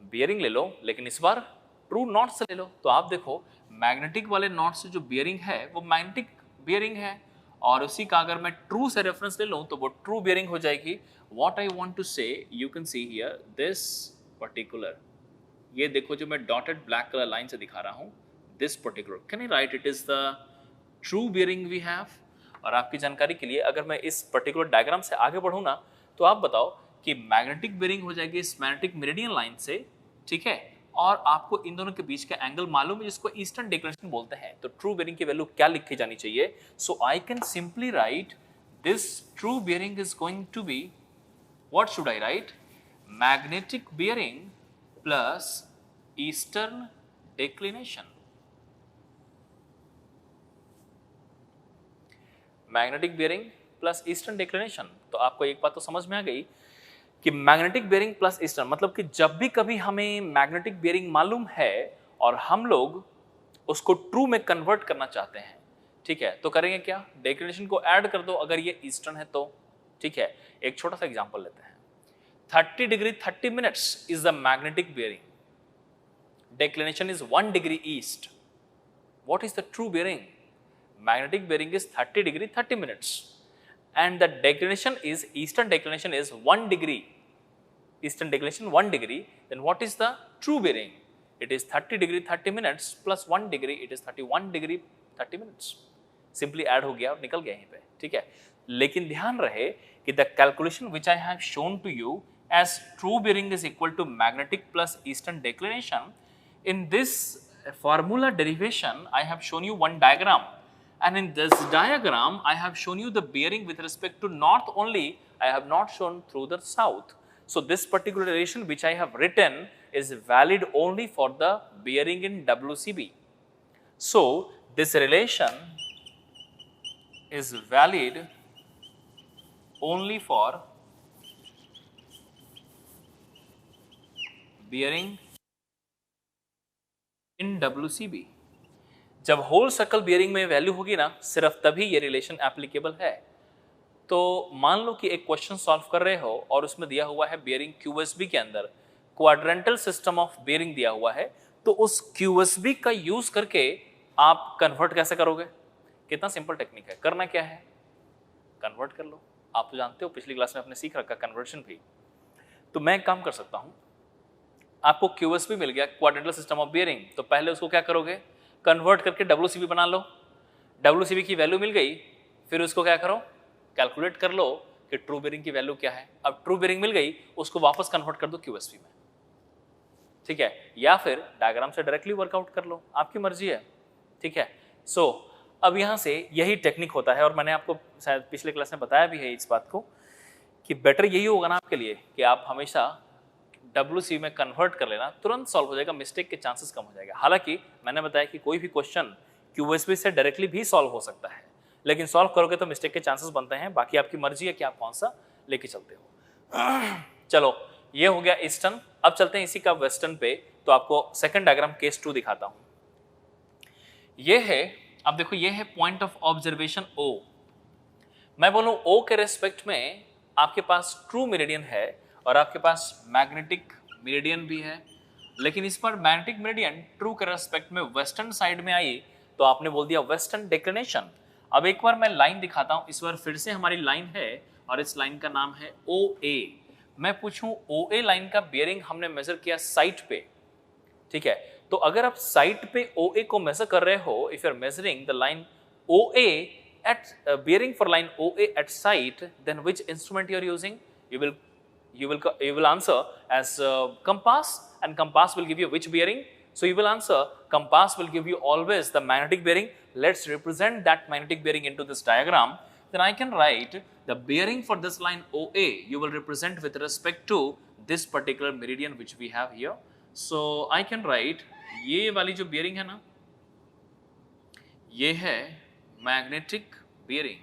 बियरिंग ले लो, लेकिन इस बार ट्रू नॉर्थ से ले लो। तो आप देखो मैग्नेटिक वाले नॉर्थ से जो बियरिंग है वो मैग्नेटिक बियरिंग है और उसी का अगर मैं ट्रू से रेफरेंस ले लूं तो वो ट्रू बियरिंग हो जाएगी। व्हाट आई वांट टू से, you can see here this particular, ये देखो जो मैं डॉटेड ब्लैक कलर लाइन से दिखा रहा हूं, this particular, can I write it is the true bearing we have. और आपकी जानकारी के लिए अगर मैं इस पर्टिकुलर डायग्राम से आगे बढ़ूं ना तो आप बताओ कि मैग्नेटिक बियरिंग हो जाएगी इस मैग्नेटिक मेरिडियन लाइन से, ठीक है, और आपको इन दोनों के बीच का एंगल मालूम है जिसको ईस्टर्न डिक्लिनेशन बोलते हैं। तो ट्रू बियरिंग की वैल्यू क्या लिखी जानी चाहिए? So I can simply write this true bearing is going to be, what should I write? Magnetic bearing plus eastern declination. Magnetic bearing plus eastern declination. तो आपको एक बात तो समझ में आ गई कि मैग्नेटिक बियरिंग प्लस ईस्टर्न मतलब कि जब भी कभी हमें मैग्नेटिक बियरिंग मालूम है और हम लोग उसको ट्रू में कन्वर्ट करना चाहते हैं, ठीक है, तो करेंगे क्या? डिक्लिनेशन को ऐड कर दो अगर ये ईस्टर्न है तो, ठीक है। एक छोटा सा एग्जांपल लेते हैं, 30 degree 30 minutes is the magnetic bearing, declination is 1 degree east. What is the true bearing? Magnetic bearing is 30 degree 30 minutes and the declination is, eastern declination is 1 degree, eastern declination 1 degree, then what is the true bearing? It is 30 degree 30 minutes plus 1 degree, it is 31 degree 30 minutes. Simply add हो गया और निकल गया यहीं पे, ठीक है। लेकिन ध्यान रहे कि the calculation which I have shown to you as true bearing is equal to magnetic plus eastern declination, in this formula derivation I have shown you one diagram. And in this diagram, I have shown you the bearing with respect to north only. I have not shown through the south. So this particular relation which I have written is valid only for the bearing in WCB. So this relation is valid only for bearing in WCB. जब होल सर्कल बियरिंग में वैल्यू होगी ना, सिर्फ तभी ये रिलेशन एप्लीकेबल है। तो मान लो कि एक क्वेश्चन सॉल्व कर रहे हो और उसमें दिया हुआ है बियरिंग QSB के अंदर क्वाड्रेंटल सिस्टम ऑफ बियरिंग दिया हुआ है, तो उस QSB का यूज करके आप कन्वर्ट कैसे करोगे? कितना सिंपल टेक्निक है, करना क्या है, कन्वर्ट कर लो। आप तो जानते हो पिछली क्लास में आपने सीख रखा कन्वर्शन भी। तो मैं एक काम कर सकता हूं, आपको QSB मिल गया क्वाड्रेंटल सिस्टम ऑफ बियरिंग, तो पहले उसको क्या करोगे? कन्वर्ट करके WCB बना लो। WCB की वैल्यू मिल गई, फिर उसको क्या करो? कैलकुलेट कर लो कि ट्रू बियरिंग की वैल्यू क्या है। अब ट्रू बियरिंग मिल गई, उसको वापस कन्वर्ट कर दो QSB में। ठीक है, या फिर डायग्राम से डायरेक्टली वर्कआउट कर लो, आपकी मर्जी है, ठीक है। सो अब यहाँ से यही टेक्निक होता है, और मैंने आपको शायद पिछले क्लास में बताया भी है इस बात को कि बेटर यही होगा ना आपके लिए कि आप हमेशा WC में कन्वर्ट कर लेना, तुरंत सॉल्व हो जाएगा, मिस्टेक के चांसेस कम हो जाएगा। हालांकि मैंने बताया कि कोई भी क्वेश्चन QSB से डायरेक्टली भी सॉल्व हो सकता है, लेकिन सॉल्व करोगे तो मिस्टेक के चांसेस बनते हैं। बाकी आपकी मर्जी है कि आप कौन सा लेके चलते हो। चलो ये हो गया ईस्टर्न। अब चलते हैं इसी का वेस्टर्न पे, तो आपको सेकंड डायग्राम केस 2 दिखाता हूं। ये है, अब देखो ये है पॉइंट ऑफ ऑब्जर्वेशन O। मैं बोलूं O के रेस्पेक्ट में आपके पास ट्रू मेरिडियन है और आपके पास मैग्नेटिक मेरिडियन भी है, लेकिन इस पर मैग्नेटिक मेरिडियन ट्रू के रेस्पेक्ट में वेस्टर्न साइड में आई तो आपने बोल दिया वेस्टर्न डिक्लिनेशन। अब एक बार मैं लाइन दिखाता हूं, इस बार फिर से हमारी लाइन है और इस लाइन का नाम है OA। मैं पूछूं OA लाइन का बियरिंग हमने मेजर किया साइट पे, ठीक है। तो अगर आप साइट पे OA को मेजर कर रहे हो, if you are measuring the line OA at bearing for line OA at site, then which instrument you are using? You will answer as compass, and compass will give you which bearing? So you will answer compass will give you always the magnetic bearing. Let's represent that magnetic bearing into this diagram. Then I can write the bearing for this line OA you will represent with respect to this particular meridian which we have here. So I can write ये वाली जो bearing है ना, ये है मैग्नेटिक बेयरिंग,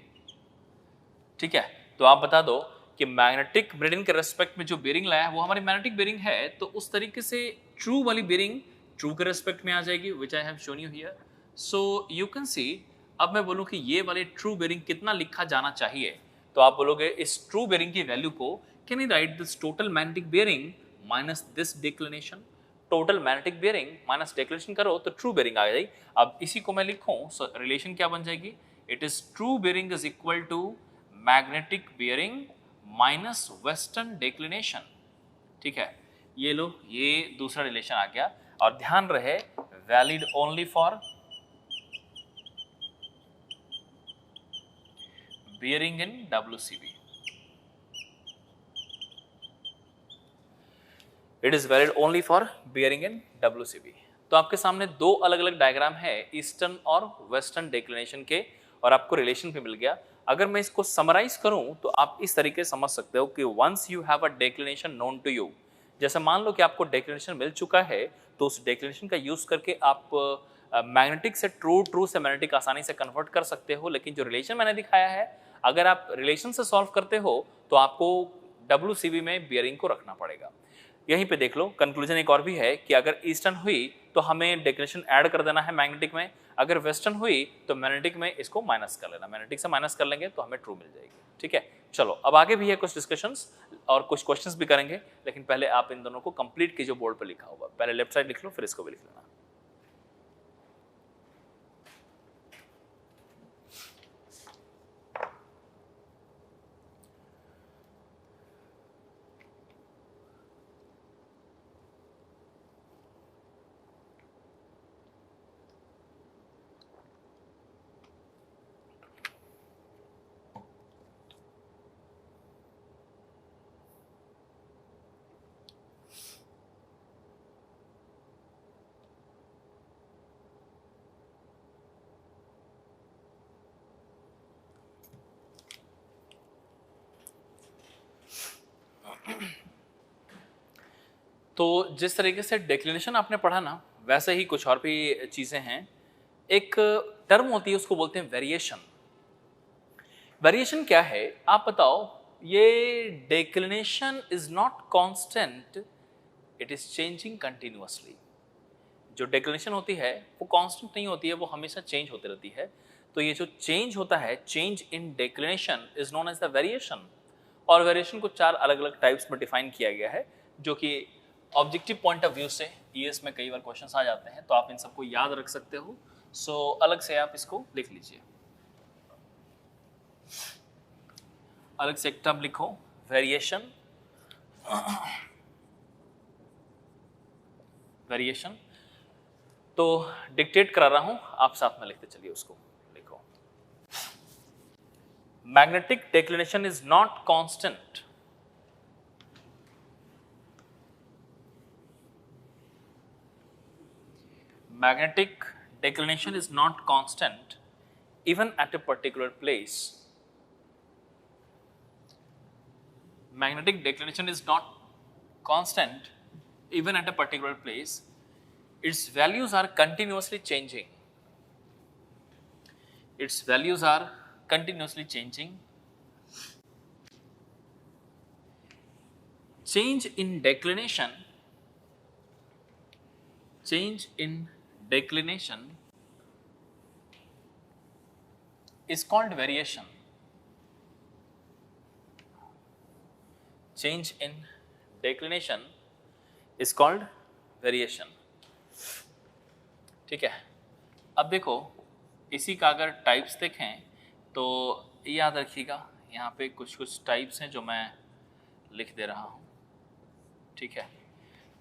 ठीक है। तो आप बता दो कि मैग्नेटिक मेरिडियन के रेस्पेक्ट में जो बेयरिंग लाया है वो हमारी मैग्नेटिक बेयरिंग है, तो उस तरीके से ट्रू वाली बेयरिंग ट्रू के रेस्पेक्ट में आ जाएगी, which I have shown you here. So you can see, अब मैं बोलूं कि ये वाली ट्रू बेयरिंग कितना लिखा जाना चाहिए, तो आप बोलोगे इस ट्रू बेयरिंग की वैल्यू को, can you right this total magnetic bearing minus this declination. Total magnetic bearing minus declination करो तो ट्रू बेयरिंग आ जाएगी। अब इसी को मैं लिखूं, सो रिलेशन क्या बन जाएगी, it is true bearing is equal to magnetic bearing minus western declination, ठीक है। ये लो, ये दूसरा रिलेशन आ गया, और ध्यान रहे valid only for bearing in WCB। It is valid only for bearing in WCB। तो आपके सामने दो अलग अलग डायग्राम है ईस्टर्न और वेस्टर्न डिक्लिनेशन के, और आपको रिलेशन भी मिल गया। अगर मैं इसको समराइज करूं तो आप इस तरीके से समझ सकते हो कि once you have a declination known to you, जैसे मान लो कि आपको डिक्लिनेशन मिल चुका है, तो उस डिक्लिनेशन का यूज करके आप मैग्नेटिक से ट्रू से मैग्नेटिक आसानी से कन्वर्ट कर सकते हो। लेकिन जो रिलेशन मैंने दिखाया है, अगर आप रिलेशन से सॉल्व करते हो तो आपको WCB में बियरिंग को रखना पड़ेगा। यहीं पे देख लो, कंक्लूजन एक और भी है कि अगर ईस्टर्न हुई तो हमें डेक्लेरेशन ऐड कर देना है मैग्नेटिक में, अगर वेस्टर्न हुई तो मैग्नेटिक में इसको माइनस कर लेना, मैग्नेटिक से माइनस कर लेंगे तो हमें ट्रू मिल जाएगी, ठीक है। चलो अब आगे भी है कुछ डिस्कशंस और कुछ क्वेश्चंस भी करेंगे, लेकिन पहले आप इन दोनों को कंप्लीट कीजिए बोर्ड पर लिखा होगा। पहले लेफ्ट साइड लिख लो, फिर इसको भी लिख लेना। तो जिस तरीके से डिक्लिनेशन आपने पढ़ा ना, वैसे ही कुछ और भी चीजें हैं। एक टर्म होती है, उसको बोलते हैं वेरिएशन। वेरिएशन क्या है आप बताओ? ये declination is not constant, it is changing continuously. जो डिक्लिनेशन होती है वो कांस्टेंट नहीं होती है, वो हमेशा चेंज होती रहती है। तो ये जो चेंज होता है, change in declination is known as the variation. और वेरिएशन को चार अलग अलग टाइप्स में डिफाइन किया गया है, जो कि ऑब्जेक्टिव पॉइंट ऑफ व्यू से ईएस में कई बार क्वेश्चंस आ जाते हैं, तो आप इन सबको याद रख सकते हो। सो अलग से आप इसको लिख लीजिए, अलग से एक टर्म लिखो, वेरिएशन। वेरिएशन तो डिक्टेट करा रहा हूं, आप साथ में लिखते चलिए उसको। लिखो, magnetic declination is not constant, magnetic declination is not constant even at a particular place. Magnetic declination is not constant even at a particular place. Its values are continuously changing. Its values are continuously changing. Change in declination is called variation. Change in declination is called variation. ठीक है, अब देखो इसी का अगर टाइप्स देखें तो याद रखिएगा, यहाँ पे कुछ कुछ टाइप्स हैं जो मैं लिख दे रहा हूँ. ठीक है,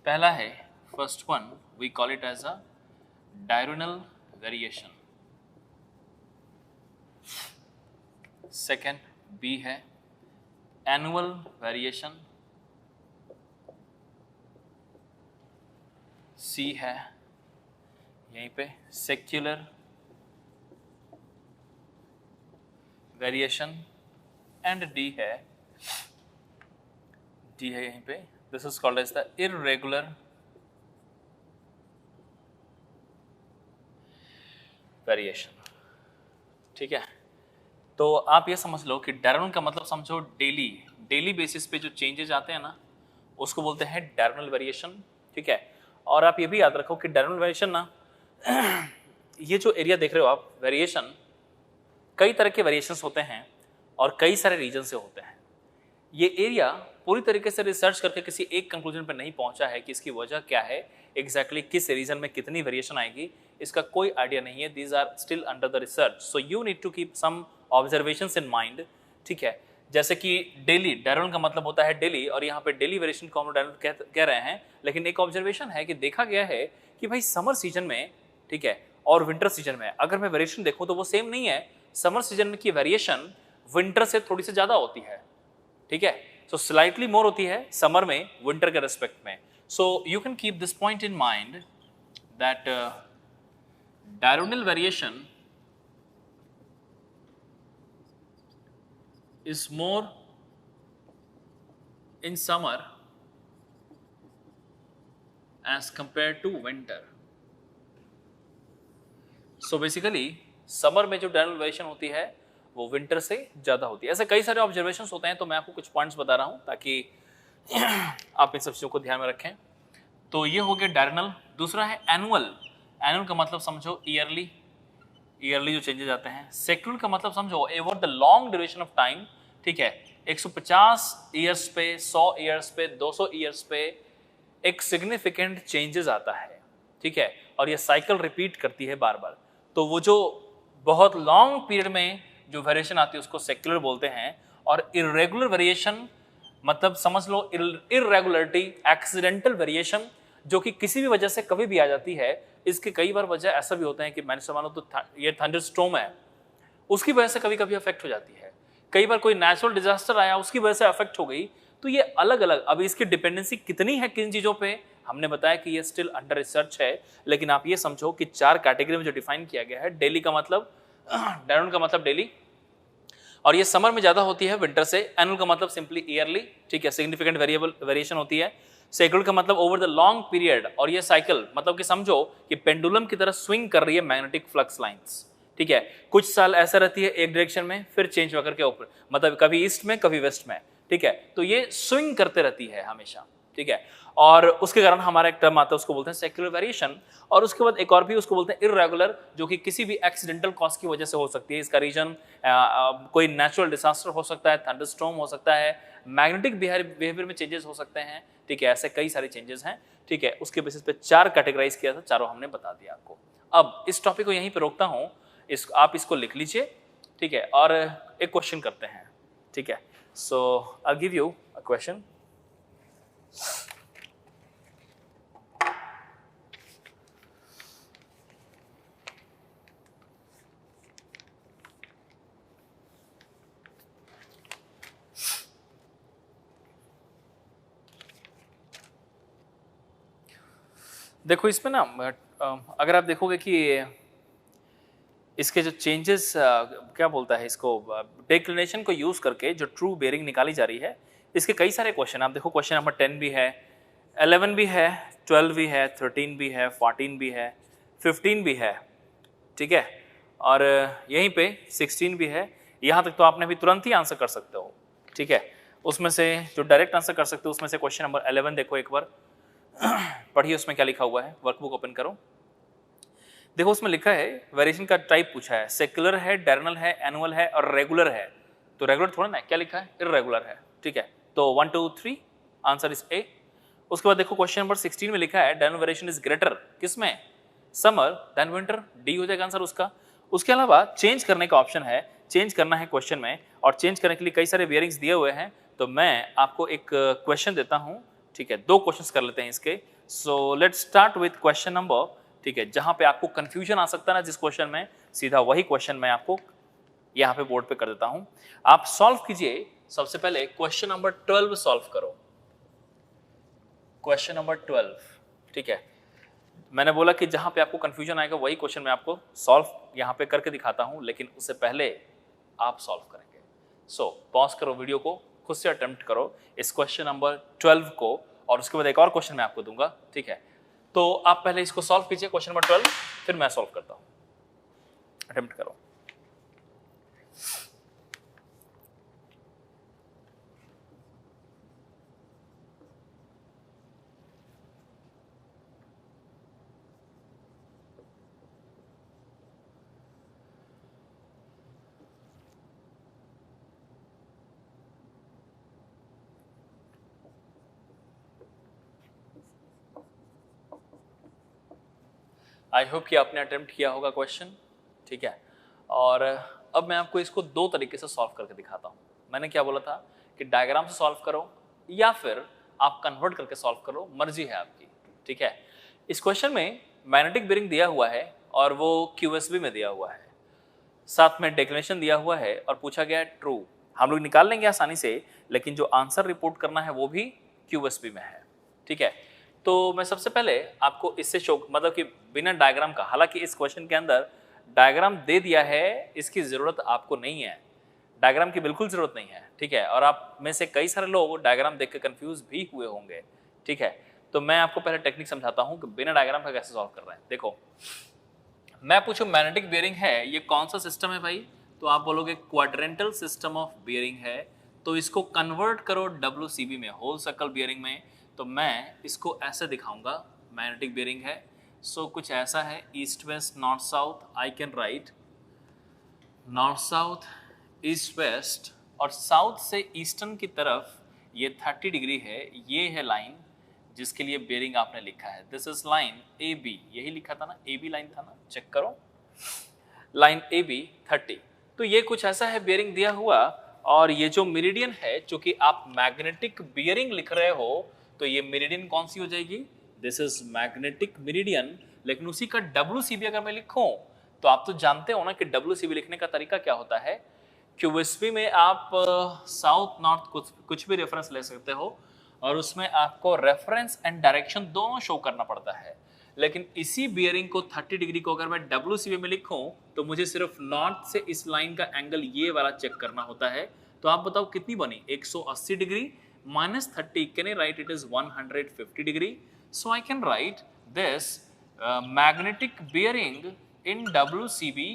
पहला है first one, we call it as a diurnal variation. Second B है एनुअल वेरिएशन. सी है यहीं पे सेक्युलर वेरिएशन एंड डी है यहीं पे, this is called as the irregular variation. ठीक है, तो आप ये समझ लो कि डायरोनल का मतलब समझो डेली बेसिस पे जो चेंजेस आते हैं ना, उसको बोलते हैं डायरोनल वेरिएशन. ठीक है, और आप ये भी याद रखो कि डायरोनल वेरिएशन ना ये जो एरिया देख रहे हो आप, वेरिएशन कई तरह के वेरिएशंस होते हैं और कई सारे रीजन से होते हैं. ये एरिया पूरी तरीके से रिसर्च करके किसी एक कंक्लूजन पर नहीं पहुंचा है कि इसकी वजह क्या है, एग्जैक्टली किस रीजन में कितनी वेरिएशन आएगी, इसका कोई आइडिया नहीं है. These are still under the research, so you need to keep some observations in mind. ठीक है, जैसे कि डेली, डायरोनल का मतलब होता है डेली, और यहाँ पे डेली वेरिएशन को हम डायरोनल कह रहे हैं. लेकिन एक ऑब्जर्वेशन है कि देखा गया है कि भाई समर सीजन में, ठीक है, और विंटर सीजन में अगर मैं वेरिएशन देखूं तो वो सेम नहीं है. समर सीजन की वेरिएशन विंटर से थोड़ी सी ज्यादा होती है. ठीक है, सो स्लाइटली मोर होती है समर में विंटर के रेस्पेक्ट में. So you can keep this point in mind that diurnal variation is more in summer as compared to winter. So basically summer में जो डायरोनल वेरिएशन होती है वो विंटर से ज़्यादा होती है. ऐसे कई सारे ऑब्जर्वेशंस होते हैं, तो मैं आपको कुछ पॉइंट्स बता रहा हूँ ताकि आप इन सब चीज़ों को ध्यान में रखें. तो ये हो गया डायरोनल. दूसरा है एनुअल. एनुअल का मतलब समझो ईयरली जो चेंजेस आते हैं. सेक्युलर का मतलब समझो over the long duration of time. ठीक है, 150 ईयर्स पे, 100 ईयर्स पे, 200 ईयर्स पे एक सिग्निफिकेंट चेंजेस आता है. ठीक है, और ये साइकिल रिपीट करती है बार बार. तो वो जो बहुत लॉन्ग पीरियड में जो वेरिएशन आती है उसको सेक्युलर बोलते हैं. और इरेगुलर वेरिएशन मतलब समझ लो इरेगुलरिटी, एक्सीडेंटल वेरिएशन, जो कि किसी भी वजह से कभी भी आ जाती है. इसके कई बार वजह ऐसा भी होता है कि मैंने समझ लो तो ये थंडरस्टॉर्म है, उसकी वजह से कभी कभी अफेक्ट हो जाती है. कई बार कोई नेचुरल डिजास्टर आया, उसकी वजह से अफेक्ट हो गई. तो ये अलग अलग, अब इसकी डिपेंडेंसी कितनी है किन चीजों पे, हमने बताया कि ये स्टिल अंडर रिसर्च है. लेकिन आप ये समझो कि 4 कैटेगरी में जो डिफाइन किया गया है, डेली का मतलब, डायरोनल का मतलब डेली, और ये समर में ज्यादा होती है विंटर से. एनुअल का मतलब सिंपली ईयरली. ठीक है, सिग्निफिकेंट वेरिएशन होती है. सेक्युलर का मतलब ओवर द लॉन्ग पीरियड, और ये साइकिल मतलब कि समझो कि पेंडुलम की तरह स्विंग कर रही है मैग्नेटिक फ्लक्स लाइंस. ठीक है, कुछ साल ऐसा रहती है एक डायरेक्शन में, फिर चेंज होकर के ऊपर, मतलब कभी ईस्ट में कभी वेस्ट में. ठीक है, तो ये स्विंग करते रहती है हमेशा. ठीक है, और उसके कारण हमारा एक टर्म आता है, उसको बोलते हैं सेक्युलर वेरिएशन. और उसके बाद एक और भी उसको बोलते हैं इरेगुलर, जो कि किसी भी एक्सीडेंटल कॉज की वजह से हो सकती है. इसका रीजन कोई नेचुरल डिजास्टर हो सकता है, थंडरस्टॉर्म हो सकता है, मैग्नेटिक बिहेवियर में चेंजेस हो सकते हैं. ठीक है, ऐसे कई सारे चेंजेस हैं. ठीक है, उसके बेसिस पे 4 कैटेगराइज किया था, चारों हमने बता दिया आपको. अब इस टॉपिक को यहीं पे रोकता हूँ, आप इसको लिख लीजिए. ठीक है, और एक क्वेश्चन करते हैं. ठीक है, so I give you a question. देखो इसमें ना अगर आप देखोगे कि इसके जो चेंजेस क्या बोलता है इसको, डिक्लिनेशन को यूज करके जो ट्रू बेयरिंग निकाली जा रही है, इसके कई सारे क्वेश्चन आप देखो। क्वेश्चन नंबर 10 भी है, 11 भी है, 12 भी है, 13 भी है, 14 भी है, 15 भी है, ठीक है, और यहीं पे 16 भी है। यहाँ तक तो आपने अभी तुरंत ही आंसर कर सकते हो, ठीक है। उसमें से जो डायरेक्ट आंसर कर सकते हो उसमें से क्वेश्चन नंबर 11 देखो एक बार, पढ़िए उसमें क्या लिखा हुआ है, वर्कबुक ओपन करो। देखो उसमें लिखा है वेरिएशन का टाइप पूछा है, सेक्युलर है, डायरनल है, एनुअल है और रेगुलर है। तो रेगुलर थोड़ा ना है, क्या लिखा है, इर्रेगुलर है, ठीक है। तो 1 2 3 आंसर इज ए। उसके बाद देखो क्वेश्चन नंबर 16 में लिखा है डायरनल वेरिएशन इज ग्रेटर, किसमें, समर देन विंटर, डी हो जाएगा आंसर उसका। उसके अलावा चेंज करने का ऑप्शन है, चेंज करना है क्वेश्चन में, और चेंज करने के लिए कई सारे बेयरिंग्स दिए हुए हैं। तो मैं आपको एक क्वेश्चन देता हूं, ठीक है, 2 क्वेश्चंस कर लेते हैं इसके। So let's start with question number, ठीक है, जहां पे आपको कंफ्यूजन आ सकता है ना जिस क्वेश्चन में, सीधा वही क्वेश्चन मैं आपको यहां पे बोर्ड पे कर देता हूं। आप सॉल्व कीजिए। सबसे पहले क्वेश्चन नंबर 12 सॉल्व करो, क्वेश्चन नंबर 12, ठीक है। मैंने बोला कि जहां पे आपको कंफ्यूजन आएगा वही क्वेश्चन मैं आपको सॉल्व यहां पे करके दिखाता हूं, लेकिन उससे पहले आप सॉल्व करेंगे। सो पॉज करो वीडियो को, खुद से अटेम्प्ट करो इस क्वेश्चन नंबर 12 को, और उसके बाद एक और क्वेश्चन मैं आपको दूंगा, ठीक है। तो आप पहले इसको सॉल्व कीजिए क्वेश्चन नंबर 12, फिर मैं सॉल्व करता हूं, अटेम्प्ट करो। आई होप कि आपने अटेम्प्ट किया होगा क्वेश्चन, ठीक है। और अब मैं आपको इसको 2 तरीके से सॉल्व करके दिखाता हूँ। मैंने क्या बोला था कि डायग्राम से सॉल्व करो या फिर आप कन्वर्ट करके सॉल्व करो, मर्जी है आपकी, ठीक है। इस क्वेश्चन में मैग्नेटिक बेरिंग दिया हुआ है और वो QSB में दिया हुआ है, साथ में डेक्लेनेशन दिया हुआ है और पूछा गया है ट्रू। हम लोग निकाल लेंगे आसानी से, लेकिन जो आंसर रिपोर्ट करना है वो भी QSB में है, ठीक है। तो मैं सबसे पहले आपको इससे शो, मतलब कि बिना डायग्राम का, हालांकि इस क्वेश्चन के अंदर डायग्राम दे दिया है, इसकी ज़रूरत आपको नहीं है, डायग्राम की बिल्कुल ज़रूरत नहीं है, ठीक है। और आप में से कई सारे लोग डायग्राम देख के कन्फ्यूज भी हुए होंगे, ठीक है। तो मैं आपको पहले टेक्निक समझाता हूँ कि बिना डायग्राम का कैसे सॉल्व कर रहे हैं। देखो, मैं पूछूं मैग्नेटिक बेयरिंग है, ये कौन सा सिस्टम है भाई, तो आप बोलोगे क्वाड्रेंटल सिस्टम ऑफ बेयरिंग है। तो इसको कन्वर्ट करो WCB में, होल सर्कल बेयरिंग में। तो मैं इसको ऐसे दिखाऊंगा, मैग्नेटिक बेयरिंग है, सो कुछ ऐसा है, east west north south, I can right north south east west, और साउथ से ईस्टर्न की तरफ ये 30 डिग्री है, ये है लाइन जिसके लिए बेयरिंग आपने लिखा है, दिस इज लाइन AB, यही लिखा था ना, AB लाइन था ना, चेक करो, लाइन AB 30। तो ये कुछ ऐसा है बेयरिंग दिया हुआ, और ये जो मेरिडियन है, चूंकि आप मैग्नेटिक बेयरिंग लिख रहे हो, तो ये मेरिडियन कौन सी हो जाएगी, दिस इज मैग्नेटिक मेरिडियन। लेकिन उसी का WCB अगर मैं लिखूं, तो आप तो जानते हो ना कि WCB लिखने का तरीका क्या होता है। QSB में आप साउथ नॉर्थ कुछ भी रेफरेंस ले सकते हो, और उसमें आपको रेफरेंस एंड डायरेक्शन दोनों शो करना पड़ता है। लेकिन इसी बियरिंग को 30 डिग्री को अगर मैं WCB में लिखूं, तो मुझे सिर्फ नॉर्थ से इस लाइन का एंगल ये वाला चेक करना होता है। तो आप बताओ कितनी बनी, 180 degree minus 30, can I write it is 150 degree. So I can write this magnetic bearing in WCB,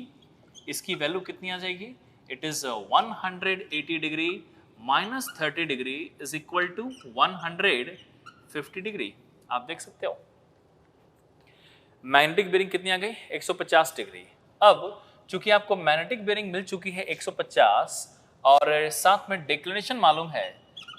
इसकी वैल्यू कितनी आ जाएगी, it is 180 degree minus 30 degree is equal to 150 degree. आप देख सकते हो मैग्नेटिक बेयरिंग कितनी आ गई, 150 डिग्री। अब चूंकि आपको मैग्नेटिक बेयरिंग मिल चुकी है 150, और साथ में डिक्लिनेशन मालूम है,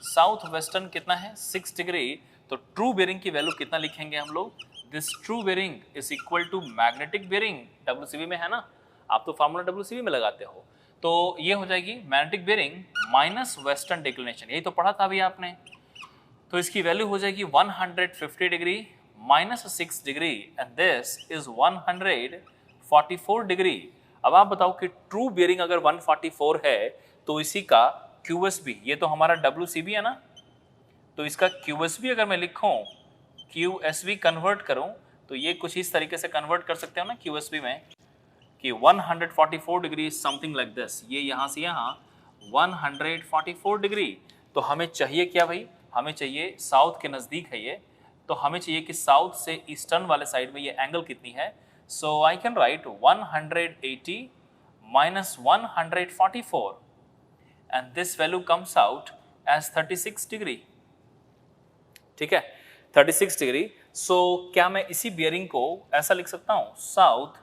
साउथ वेस्टर्न कितना है 6 डिग्री, तो ट्रू बेयरिंग की वैल्यू कितना लिखेंगे हम लोग, this true bearing is equal to magnetic bearing, WCB में है ना, आप तो फार्मूला WCB में लगाते हो, तो ये हो जाएगी magnetic bearing minus western declination, यही तो पढ़ा था अभी आपने। तो इसकी वैल्यू हो जाएगी 150 degree minus 6 degree, and this is 144 degree. अब आप बताओ कि ट्रू बेयरिंग अगर 144 है, तो इसी का QSB, ये तो हमारा WCB है ना, तो इसका QSB अगर मैं लिखूं, QSB कन्वर्ट करूं, तो ये कुछ इस तरीके से कन्वर्ट कर सकते हो ना QSB में कि 144 डिग्री समथिंग लाइक दिस, ये यहाँ से यहाँ 144 डिग्री। तो हमें चाहिए क्या भाई, हमें चाहिए साउथ के नज़दीक है ये, तो हमें चाहिए कि साउथ से ईस्टर्न वाले साइड में ये एंगल कितनी है। So I can right 180 minus 144 and this value comes out as 36 degree. ठीक है, 36 डिग्री। सो क्या मैं इसी बियरिंग को ऐसा लिख सकता हूं, साउथ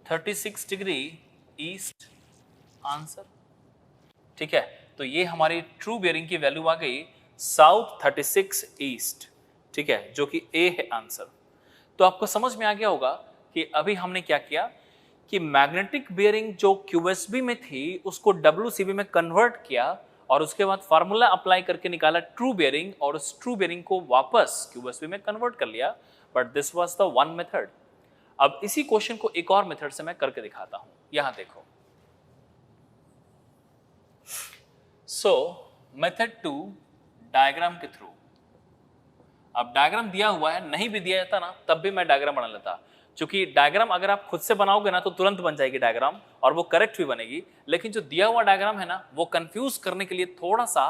36 डिग्री ईस्ट आंसर। ठीक है, तो ये हमारी ट्रू बियरिंग की वैल्यू आ गई साउथ 36 ईस्ट। ठीक है, जो कि ए है आंसर। तो आपको समझ में आ गया होगा कि अभी हमने क्या किया कि मैग्नेटिक बियरिंग जो QSB में थी उसको WCB में कन्वर्ट किया और उसके बाद फार्मूला अप्लाई करके निकाला ट्रू बियरिंग और उस ट्रू बियरिंग को वापस QSB में कन्वर्ट कर लिया। But this was the one method. अब इसी क्वेश्चन को एक और मेथड से मैं करके दिखाता हूं, यहां देखो। सो मेथड 2 डायग्राम के थ्रू। अब डायग्राम दिया हुआ है, नहीं भी दिया जाता ना तब भी मैं डायग्राम बना लेता, क्योंकि डायग्राम अगर आप खुद से बनाओगे ना तो तुरंत बन जाएगी डायग्राम और वो करेक्ट भी बनेगी। लेकिन जो दिया हुआ डायग्राम है ना वो कंफ्यूज करने के लिए थोड़ा सा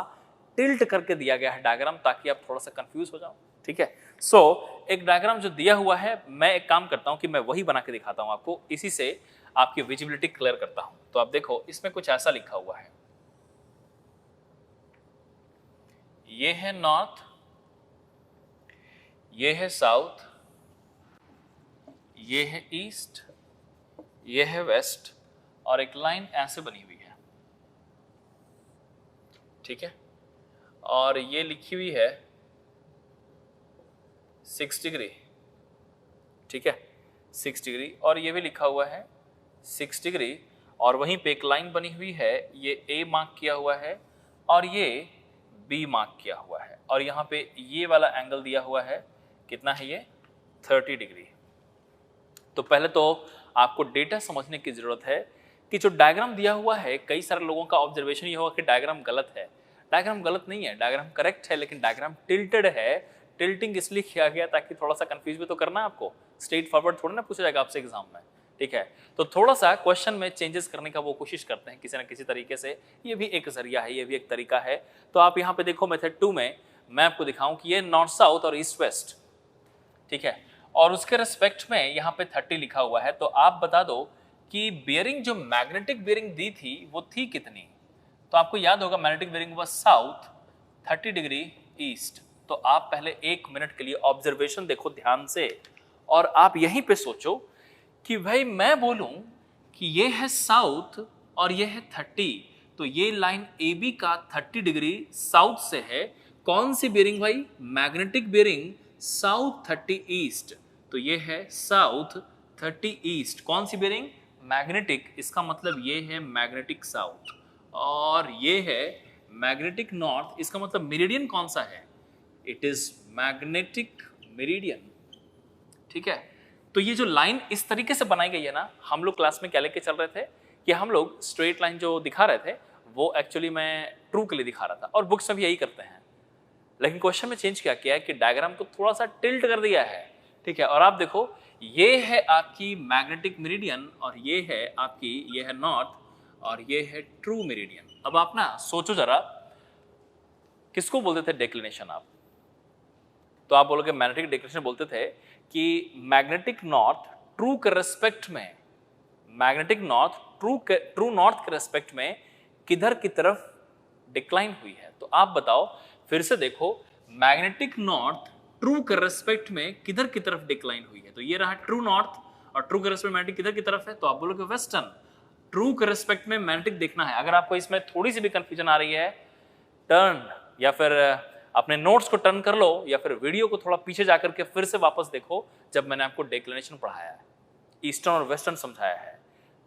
टिल्ट करके दिया गया है डायग्राम, ताकि आप थोड़ा सा कंफ्यूज हो जाओ। ठीक है, सो एक डायग्राम जो दिया हुआ है, मैं एक काम करता हूं कि मैं वही बना के दिखाता हूं आपको, इसी से आपकी विजिबिलिटी क्लियर करता हूं। तो आप देखो, इसमें कुछ ऐसा लिखा हुआ है, ये है नॉर्थ, ये है साउथ, ये है ईस्ट, ये है वेस्ट, और एक लाइन ऐसे बनी हुई है। ठीक है, और ये लिखी हुई है 6 डिग्री। ठीक है, 6 डिग्री, और ये भी लिखा हुआ है 6 डिग्री, और वहीं पे एक लाइन बनी हुई है, ये A मार्क किया हुआ है और ये B मार्क किया हुआ है, और यहाँ पे ये वाला एंगल दिया हुआ है, कितना है ये 30 डिग्री। तो पहले तो आपको डेटा समझने की जरूरत है कि जो डायग्राम दिया हुआ है, कई सारे लोगों का ऑब्जर्वेशन ये होगा कि डायग्राम गलत है। डायग्राम गलत नहीं है, डायग्राम करेक्ट है, लेकिन डायग्राम टिल्टेड है। टिल्टिंग इसलिए किया गया ताकि थोड़ा सा कंफ्यूज भी तो करना है आपको, स्ट्रेट फॉरवर्ड थोड़ा ना पूछा जाएगा आपसे एग्जाम में। ठीक है, तो थोड़ा सा क्वेश्चन में चेंजेस करने का वो कोशिश करते हैं किसी ना किसी तरीके से, ये भी एक जरिया है, ये भी एक तरीका है। तो आप यहाँ पे देखो मेथड 2 में मैं आपको दिखाऊं कि ये नॉर्थ साउथ और ईस्ट वेस्ट। ठीक है, और उसके रेस्पेक्ट में यहाँ पे 30 लिखा हुआ है। तो आप बता दो कि बियरिंग जो मैग्नेटिक बियरिंग दी थी वो थी कितनी। तो आपको याद होगा magnetic bearing was south 30 degree east. तो आप पहले 1 मिनट के लिए ऑब्जर्वेशन देखो ध्यान से, और आप यहीं पे सोचो कि भाई मैं बोलूं कि ये है साउथ और ये है 30, तो ये लाइन AB का 30 डिग्री साउथ से है। कौन सी बियरिंग भाई, मैग्नेटिक बियरिंग साउथ 30 ईस्ट। तो ये है साउथ 30 ईस्ट, कौन सी बियरिंग, मैग्नेटिक, इसका मतलब ये है मैग्नेटिक साउथ, और ये है मैग्नेटिक नॉर्थ, इसका मतलब मेरिडियन कौन सा है, इट इज मैग्नेटिक मेरिडियन। ठीक है, तो ये जो लाइन इस तरीके से बनाई गई है ना, हम लोग क्लास में क्या लेके चल रहे थे कि हम लोग स्ट्रेट लाइन जो दिखा रहे थे वो एक्चुअली मैं ट्रू के लिए दिखा रहा था, और बुक्स में भी यही करते हैं। लेकिन क्वेश्चन में चेंज क्या किया है कि डायग्राम को थोड़ा सा टिल्ट कर दिया है। ठीक है, और आप देखो ये है आपकी मैग्नेटिक मेरिडियन और ये है आपकी, ये है नॉर्थ और ये है ट्रू मेरिडियन। अब आप ना सोचो जरा, किसको बोलते थे डेक्लिनेशन आप, तो आप बोलोगे मैग्नेटिक डेक्लिनेशन बोलते थे कि मैग्नेटिक नॉर्थ ट्रू के रेस्पेक्ट में, मैग्नेटिक नॉर्थ ट्रू नॉर्थ के रेस्पेक्ट में किधर की तरफ डिक्लाइन हुई है। तो आप बताओ, फिर से देखो, मैग्नेटिक नॉर्थ ट्रू के रेस्पेक्ट में किधर की तरफ डिक्लाइन हुई है। तो ये रहा ट्रू नॉर्थ, और ट्रू के रेस्पेक्ट मैग्नेटिक किधर की तरफ है, तो आप बोलोगे वेस्टर्न। ट्रू के रेस्पेक्ट में मैग्नेटिक देखना है। अगर आपको इसमें थोड़ी सी भी कंफ्यूजन आ रही है, टर्न या फिर अपने नोट्स को टर्न कर लो, या फिर वीडियो को थोड़ा पीछे जाकर के फिर से वापस देखो, जब मैंने आपको डेक्लिनेशन पढ़ाया है, ईस्टर्न और वेस्टर्न समझाया है,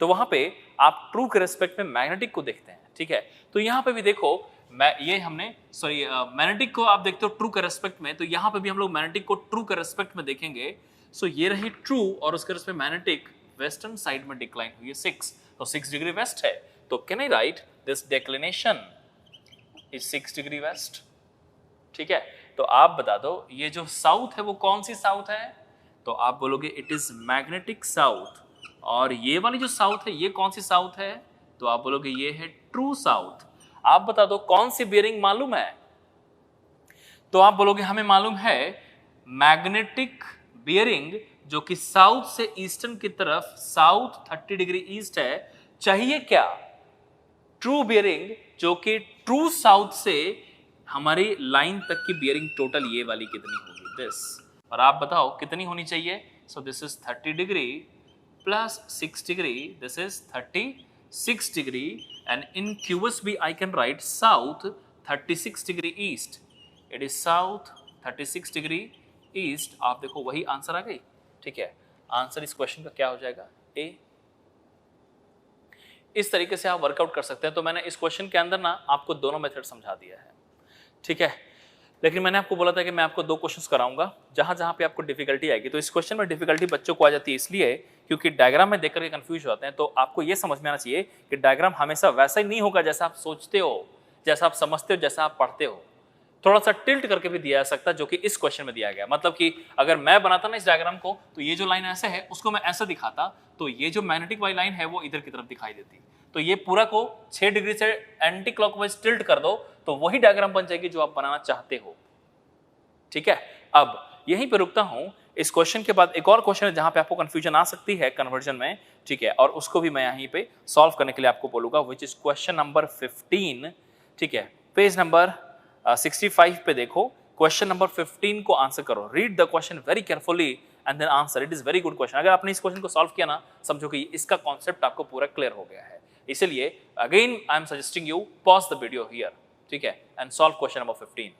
तो वहां पे आप ट्रू के रेस्पेक्ट में मैग्नेटिक को देखते हैं। ठीक है, तो यहाँ पे भी देखो, ये हमने मैग्नेटिक को आप देखते हो ट्रू के रेस्पेक्ट में, तो यहाँ पे भी हम लोग मैग्नेटिक को ट्रू के रेस्पेक्ट में देखेंगे। सो ये रही ट्रू, और उसके रेस्पेक्ट मैग्नेटिक वेस्टर्न साइड में डिक्लाइन हुई है 6, तो 6 डिग्री वेस्ट है। तो can I write this declination is 6 degree west. ठीक है, तो आप बता दो ये जो साउथ है वो कौन सी साउथ है, तो आप बोलोगे इट इज मैग्नेटिक साउथ। और ये वाली जो साउथ है ये कौन सी साउथ है, तो आप बोलोगे ये है ट्रू साउथ। आप बता दो कौन सी बियरिंग मालूम है, तो आप बोलोगे हमें मालूम है मैग्नेटिक बियरिंग जो कि साउथ से ईस्टर्न की तरफ साउथ 30 डिग्री ईस्ट है। चाहिए क्या, ट्रू बियरिंग जो कि ट्रू साउथ से हमारी लाइन तक की बियरिंग टोटल ये वाली कितनी होगी, दिस। और आप बताओ कितनी होनी चाहिए, so this is 30 degree plus 6 degree, this is 36 degree, and in क्यूबस भी I can write south 36 degree east, it is south 36 degree east. आप देखो वही आंसर आ गई, ठीक है। आंसर इस क्वेश्चन का क्या हो जाएगा, ए। इस तरीके से आप वर्कआउट कर सकते हैं। तो मैंने इस क्वेश्चन के अंदर ना आपको दोनों मेथड समझा दिया है, ठीक है। लेकिन मैंने आपको बोला था कि मैं आपको 2 क्वेश्चंस कराऊंगा जहां जहां पे आपको डिफिकल्टी आएगी। तो इस क्वेश्चन में डिफिकल्टी बच्चों को आ जाती है इसलिए क्योंकि डायग्राम में देख करके कंफ्यूज हो जाते हैं। तो आपको ये समझ में आना चाहिए कि डायग्राम हमेशा वैसा ही नहीं होगा जैसा आप सोचते हो, जैसा आप समझते हो, जैसा आप पढ़ते हो। थोड़ा सा टिल्ट करके भी दिया जा सकता है, जो कि इस क्वेश्चन में दिया गया। मतलब कि अगर मैं बनाता ना इस डायग्राम को, तो ये जो लाइन ऐसे है उसको मैं ऐसा दिखाता, तो ये जो मैग्नेटिक वाली लाइन है वो इधर की तरफ दिखाई देती। तो ये पूरा को 6 डिग्री से एंटी क्लॉकवाइज टिल्ट कर दो तो वही डायग्राम बन जाएगी जो आप बनाना चाहते हो, ठीक है। अब यहीं पे रुकता हूं। इस क्वेश्चन के बाद एक और क्वेश्चन है जहां पे आपको कंफ्यूजन आ सकती है कन्वर्जन में, ठीक है, और उसको भी मैं यहीं पे सॉल्व करने के लिए आपको बोलूंगा, विच इज क्वेश्चन नंबर 15, ठीक है। पेज नंबर 65 पे देखो, क्वेश्चन नंबर 15 को आंसर करो। Read the question very carefully and then answer. It is very good question. अगर आपने इस क्वेश्चन को सॉल्व किया ना, समझो कि इसका कॉन्सेप्ट आपको पूरा क्लियर हो गया है। इसीलिए again I am suggesting you pause the video here, ठीक है, एंड सॉल्व क्वेश्चन नंबर 15।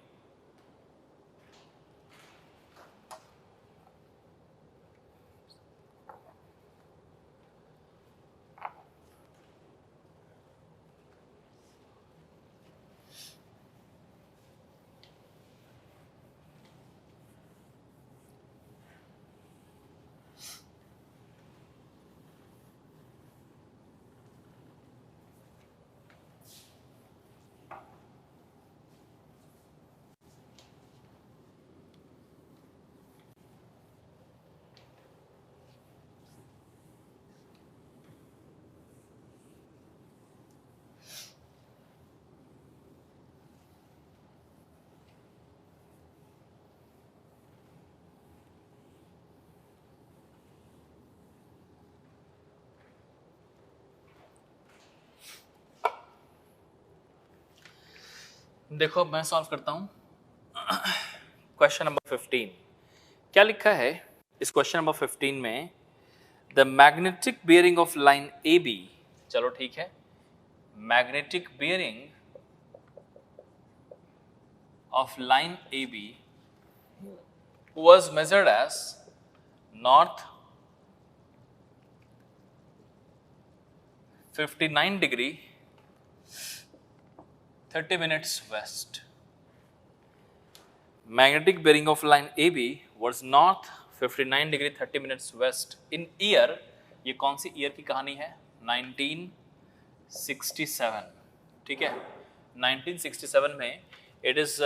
देखो मैं सॉल्व करता हूं क्वेश्चन नंबर 15। क्या लिखा है इस क्वेश्चन नंबर 15 में, the magnetic bearing of line A B, चलो ठीक है, magnetic bearing of line A B was measured as north 59 degree 30 minutes west. Magnetic bearing of line AB was north 59 degree 30 minutes west in year, ये कौन सी ईयर की कहानी है, 1967, ठीक है। 1967 में it is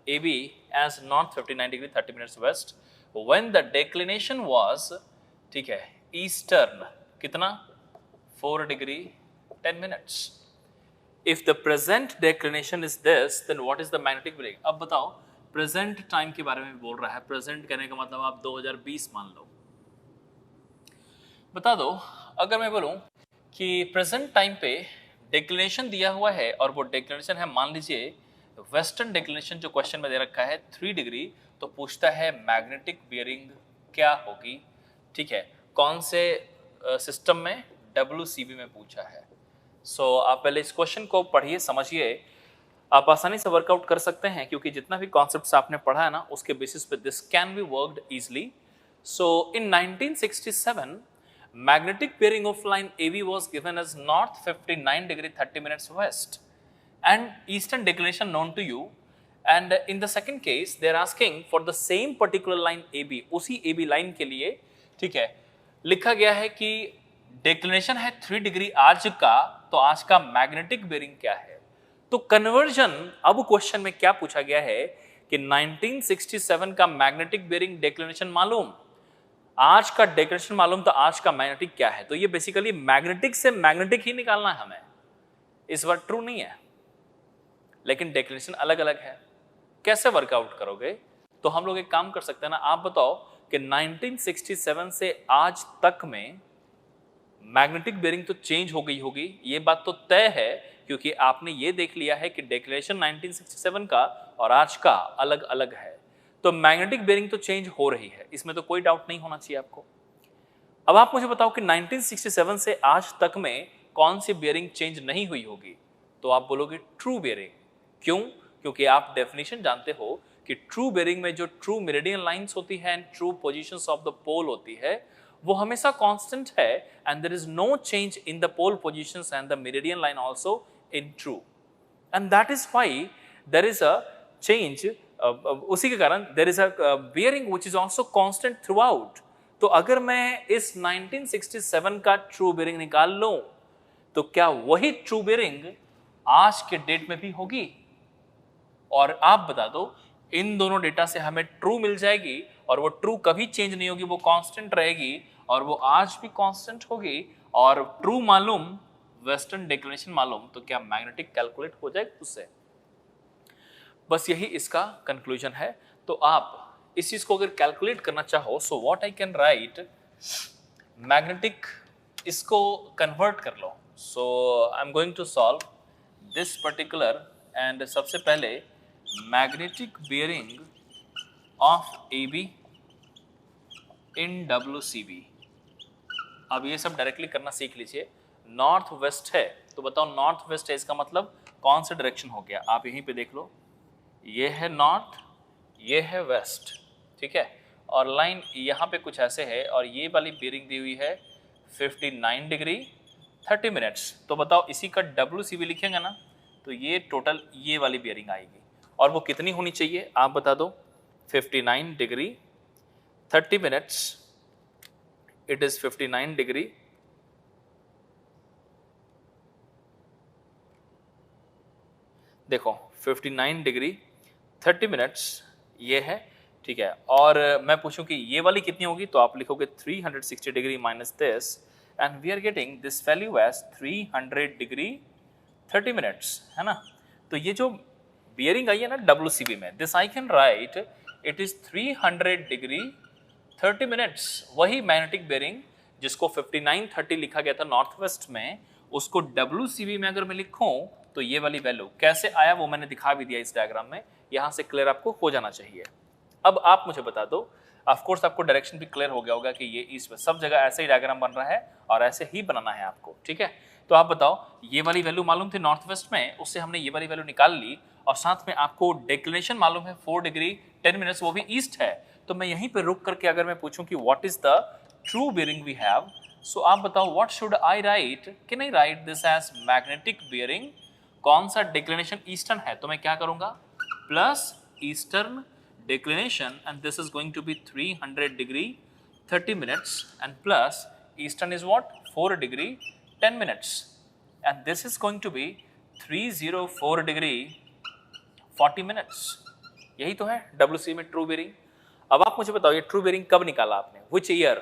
AB as north 59 degree 30 minutes west when the declination was, ठीक है, eastern कितना 4 degree 10 minutes. If the present declination is this, then what is the magnetic bearing? अब बताओ, प्रेजेंट टाइम के बारे में बोल रहा है। प्रेजेंट कहने का मतलब आप 2020 मान लो। बता दो, अगर मैं बोलूं कि प्रेजेंट टाइम पे डिक्लिनेशन दिया हुआ है और वो डिक्लिनेशन है, मान लीजिए वेस्टर्न डिक्लिनेशन जो क्वेश्चन में दे रखा है 3 डिग्री, तो पूछता है मैग्नेटिक बियरिंग क्या होगी, ठीक है, कौन से सिस्टम में, WCB में पूछा है। सो आप पहले इस क्वेश्चन को पढ़िए, समझिए, आप आसानी से वर्कआउट कर सकते हैं क्योंकि जितना भी कॉन्सेप्ट्स आपने पढ़ा है ना उसके बेसिस पे this can be worked easily. So in 1967 magnetic bearing of line AB was given as north 59 degree 30 minutes west and eastern declination known to you, and in the second case they are asking for the same particular line AB, उसी AB लाइन के लिए, ठीक है, लिखा गया है कि डिक्लिनेशन है 3 डिग्री आज का, तो आज का मैग्नेटिक बेयरिंग क्या है। तो कन्वर्जन, अब क्वेश्चन में क्या पूछा गया है कि 1967 का मैग्नेटिक बेयरिंग डिक्लिनेशन मालूम, आज का डेक्लेनेशन मालूम तो आज का मैग्नेटिक क्या है, तो ये बेसिकली मैग्नेटिक से मैग्नेटिक ही निकालना है हमें। इस बार ट्रू नहीं है, लेकिन डेक्लेनेशन अलग अलग है। कैसे वर्कआउट करोगे? तो हम लोग एक काम कर सकते हैं ना, आप बताओ कि 1967 से आज तक में मैग्नेटिक बेरिंग तो चेंज हो गई होगी, ये बात तो तय है, क्योंकि आपने ये देख लिया है कि डेक्लेनेशन 1967 का और आज का अलग अलग है। तो मैग्नेटिक बेरिंग तो चेंज हो रही है, इसमें तो कोई डाउट नहीं होना चाहिए आपको। अब आप मुझे बताओ कि 1967 से आज तक में कौन सी बेरिंग चेंज नहीं हुई होगी? तो आप बोलोगे ट्रू बेरिंग। क्यों? क्योंकि आप डेफिनेशन जानते हो कि ट्रू बेरिंग में जो ट्रू मेरिडियन लाइंस होती है and true positions of the pole होती है, वो हमेशा कांस्टेंट है, and there is no change in the pole positions and the meridian line also in true, and that is why there is a change. उसी के कारण there is a bearing which is also constant throughout. तो अगर मैं इस 1967 का ट्रू बेरिंग निकाल लूं, तो क्या वही ट्रू बेरिंग आज के डेट में भी होगी? और आप बता दो, इन दोनों डेटा से हमें ट्रू मिल जाएगी, और वो ट्रू कभी चेंज नहीं होगी, वो कांस्टेंट रहेगी, और वो आज भी कांस्टेंट होगी, और ट्रू मालूम, वेस्टर्न डिक्लेरेशन मालूम, तो क्या मैग्नेटिक कैलकुलेट हो जाएगा उससे? बस यही इसका कंक्लूजन है। तो आप इस चीज को अगर कैलकुलेट करना चाहो, so what I can write, magnetic, इसको कन्वर्ट कर लो। So I am going to solve this particular, and सबसे पहले magnetic bearing of A B in WCB। अब ये सब डायरेक्टली करना सीख लीजिए। नॉर्थ वेस्ट है, तो बताओ नॉर्थ वेस्ट है, इसका मतलब कौन सा डायरेक्शन हो गया? आप यहीं पे देख लो, ये है नॉर्थ, ये है वेस्ट, ठीक है, और लाइन यहाँ पे कुछ ऐसे है, और ये वाली बेयरिंग दी हुई है 59 डिग्री 30 मिनट्स। तो बताओ इसी का WCB लिखेंगे ना, तो ये टोटल ये वाली बेयरिंग आएगी, और वो कितनी होनी चाहिए आप बता दो? 59 degree 30 minutes, it is 59 degree, देखो 59 डिग्री 30 मिनट्स ये है, ठीक है। और मैं पूछूं कि ये वाली कितनी होगी, तो आप लिखोगे 360 degree minus this, and we are getting this value as 300 degree 30 minutes, है ना। तो ये जो बियरिंग आई है ना WCB में, this I can right it is 300 degree 30 minutes. वही मैग्नेटिक बेयरिंग जिसको 5930 लिखा गया था नॉर्थ वेस्ट में, उसको WCB में अगर मैं लिखूं, तो ये वाली वैल्यू कैसे आया वो मैंने दिखा भी दिया इस डायग्राम में, यहां से क्लियर आपको हो जाना चाहिए। अब आप मुझे बता दो, ऑफ कोर्स आपको डायरेक्शन भी क्लियर हो गया होगा कि ये ईस्ट वेस्ट, सब जगह ऐसे ही डायग्राम बन रहा है और ऐसे ही बनाना है आपको, ठीक है। तो आप बताओ, ये वाली वैल्यू मालूम थी नॉर्थ वेस्ट में, उससे हमने ये वाली वैल्यू निकाल ली, और साथ में आपको डिक्लिनेशन मालूम है 4 डिग्री 10 मिनट्स, वो भी ईस्ट है। तो मैं यहीं पे रुक करके अगर मैं पूछूं कि what is the true bearing we have, so आप बताओ what should I write, can I write this as magnetic bearing, कौन सा डिक्लिनेशन ईस्टर्न है, तो मैं क्या करूंगा, plus eastern declination, and this is going to be 300 degree 30 minutes, and plus eastern is what, 4 degree 10 minutes, and this is going to be 304 degree 40 minutes। यही तो है WC में ट्रू बेयरिंग। अब आप मुझे बताओ ये ट्रू बेयरिंग कब निकाला आपने, which year,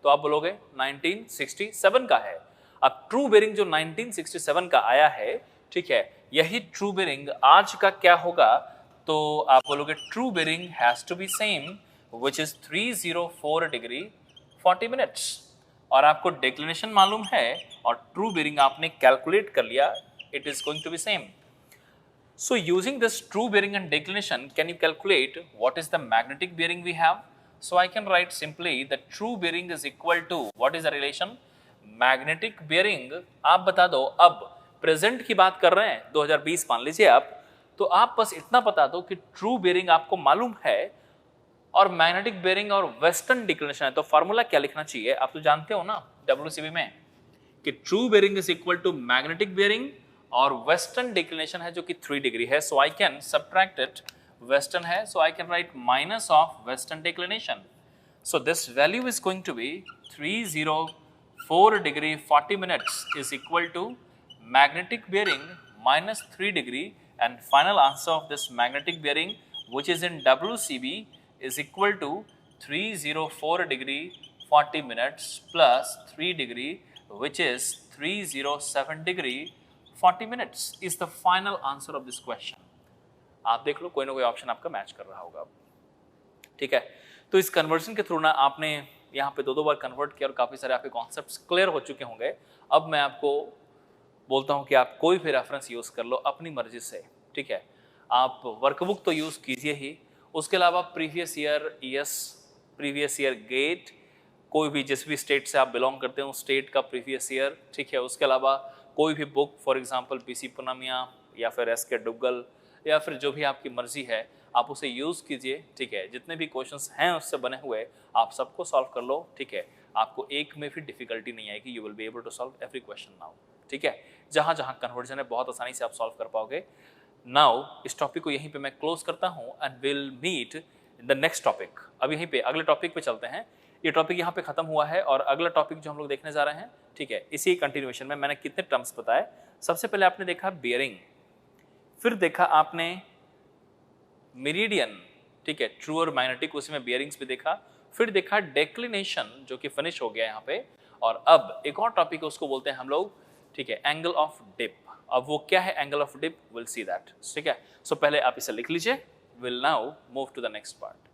तो आप बोलोगे 1967 का है। अब ट्रू बेयरिंग जो 1967 का आया है, ठीक है, यही ट्रू बेयरिंग आज का क्या होगा, तो आप बोलोगे true bearing has to be same, which is 304 degree 40 minutes. और आपको डिक्लिनेशन मालूम है और ट्रू बेयरिंग आपने कैलकुलेट कर लिया, it is going to be same. So using this true bearing and declination, can you calculate what is the magnetic bearing we have? So I can write simply the true bearing is equal to, what is the relation, magnetic bearing. आप बता दो, अब प्रेजेंट की बात कर रहे हैं 2020 मान लीजिए आप, तो आप बस इतना बता दो कि ट्रू बेयरिंग आपको मालूम है और मैग्नेटिक बेयरिंग और वेस्टर्न डिक्लिनेशन है, तो फॉर्मूला क्या लिखना चाहिए, आप तो जानते हो ना WCB में कि true bearing is equal to magnetic bearing और वेस्टर्न डिक्लिनेशन है जो कि 3 डिग्री है, so I can subtract it, western है so I can write minus of western declination. So this value is going to be 304 degree 40 minutes is equal to magnetic bearing minus 3 degree, and final answer of this magnetic bearing which is in WCB is equal to 304 degree 40 minutes plus 3 degree which is 307 degree 40 minutes is the final answer of this question. आप देख लो कोई ना कोई ऑप्शन आपका मैच कर रहा होगा। ठीक है, तो इस कन्वर्जन के थ्रू ना आपने यहाँ पे दो बार कन्वर्ट किया और काफ़ी सारे आपके कॉन्सेप्ट्स क्लियर हो चुके होंगे। अब मैं आपको बोलता हूँ कि आप कोई भी रेफरेंस यूज़ कर लो अपनी मर्जी से। ठीक है, आप वर्कबुक तो यूज़ कीजिए ही, उसके अलावा previous year ES, previous year gate, कोई भी जिस भी स्टेट से आप बिलोंग करते हो स्टेट का प्रीवियस ईयर। ठीक है, उसके अलावा कोई भी book, for example PC Punmia या फिर एसके डुग्गल या फिर जो भी आपकी मर्जी है आप उसे यूज़ कीजिए। ठीक है, जितने भी क्वेश्चंस हैं उससे बने हुए आप सबको सॉल्व कर लो। ठीक है, आपको एक में भी डिफिकल्टी नहीं आएगी, you will be able to solve every question now. ठीक है, जहाँ जहाँ कन्वर्जन है बहुत आसानी से आप सॉल्व कर पाओगे। नाउ इस टॉपिक को यहीं पे मैं क्लोज करता हूँ and will meet in the next topic. अब यहीं पे अगले टॉपिक पे चलते हैं। ये टॉपिक यहाँ पे खत्म हुआ है और अगला टॉपिक जो हम लोग देखने जा रहे हैं, ठीक है, इसी कंटिन्यूएशन में मैंने कितने टर्म्स बताए। सबसे पहले आपने देखा बियरिंग, फिर देखा आपने मेरिडियन, ठीक है, ट्रू और मैग्नेटिक, उसी में बियरिंग्स भी देखा, फिर देखा डेक्लिनेशन जो कि फिनिश हो गया यहाँ पे, और अब एक और टॉपिक है उसको बोलते हैं हम लोग, ठीक है, एंगल ऑफ डिप। अब वो क्या है angle of dip, will see that. ठीक है, सो पहले आप इसे लिख लीजिए, will now move to the next part.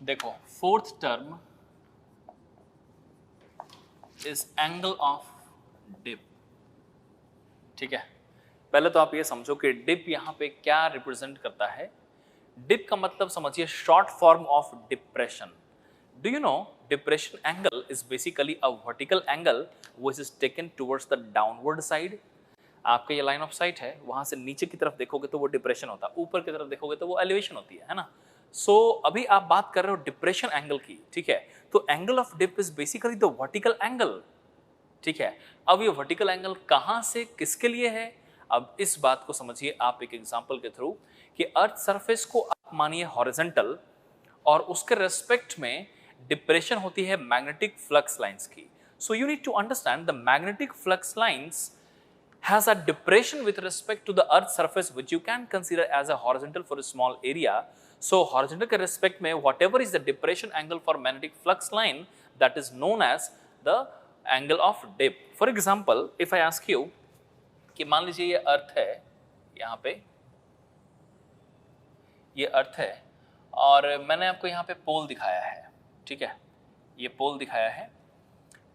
देखो, fourth term is angle of dip. ठीक है, पहले तो आप ये समझो कि डिप यहाँ पे क्या रिप्रेजेंट करता है। डिप का मतलब समझिए short form of depression. Do you know depression angle is basically a vertical angle which is taken towards the downward side. आपका ये लाइन ऑफ साइट है, वहां से नीचे की तरफ देखोगे तो वो डिप्रेशन होता है, ऊपर की तरफ देखोगे तो वो एलिवेशन होती है ना। सो अभी आप बात कर रहे हो डिप्रेशन एंगल की। ठीक है, तो angle of dip is basically the vertical angle. ठीक है, अब ये वर्टिकल एंगल कहां से किसके लिए है, अब इस बात को समझिए आप एक एग्जांपल के थ्रू कि अर्थ सरफेस को आप मानिए हॉरिजॉन्टल और उसके रेस्पेक्ट में डिप्रेशन होती है मैग्नेटिक फ्लक्स लाइंस की। So you need to understand the magnetic flux lines has a depression with respect to the earth surface which you can consider as a horizontal for a small area. So horizontal के respect में whatever is the depression angle for magnetic flux line, that is known as the angle of dip. For example, if I ask you कि मान लीजिए ये अर्थ है, यहाँ पे ये अर्थ है और मैंने आपको यहाँ पे पोल दिखाया है। ठीक है, ये पोल दिखाया है।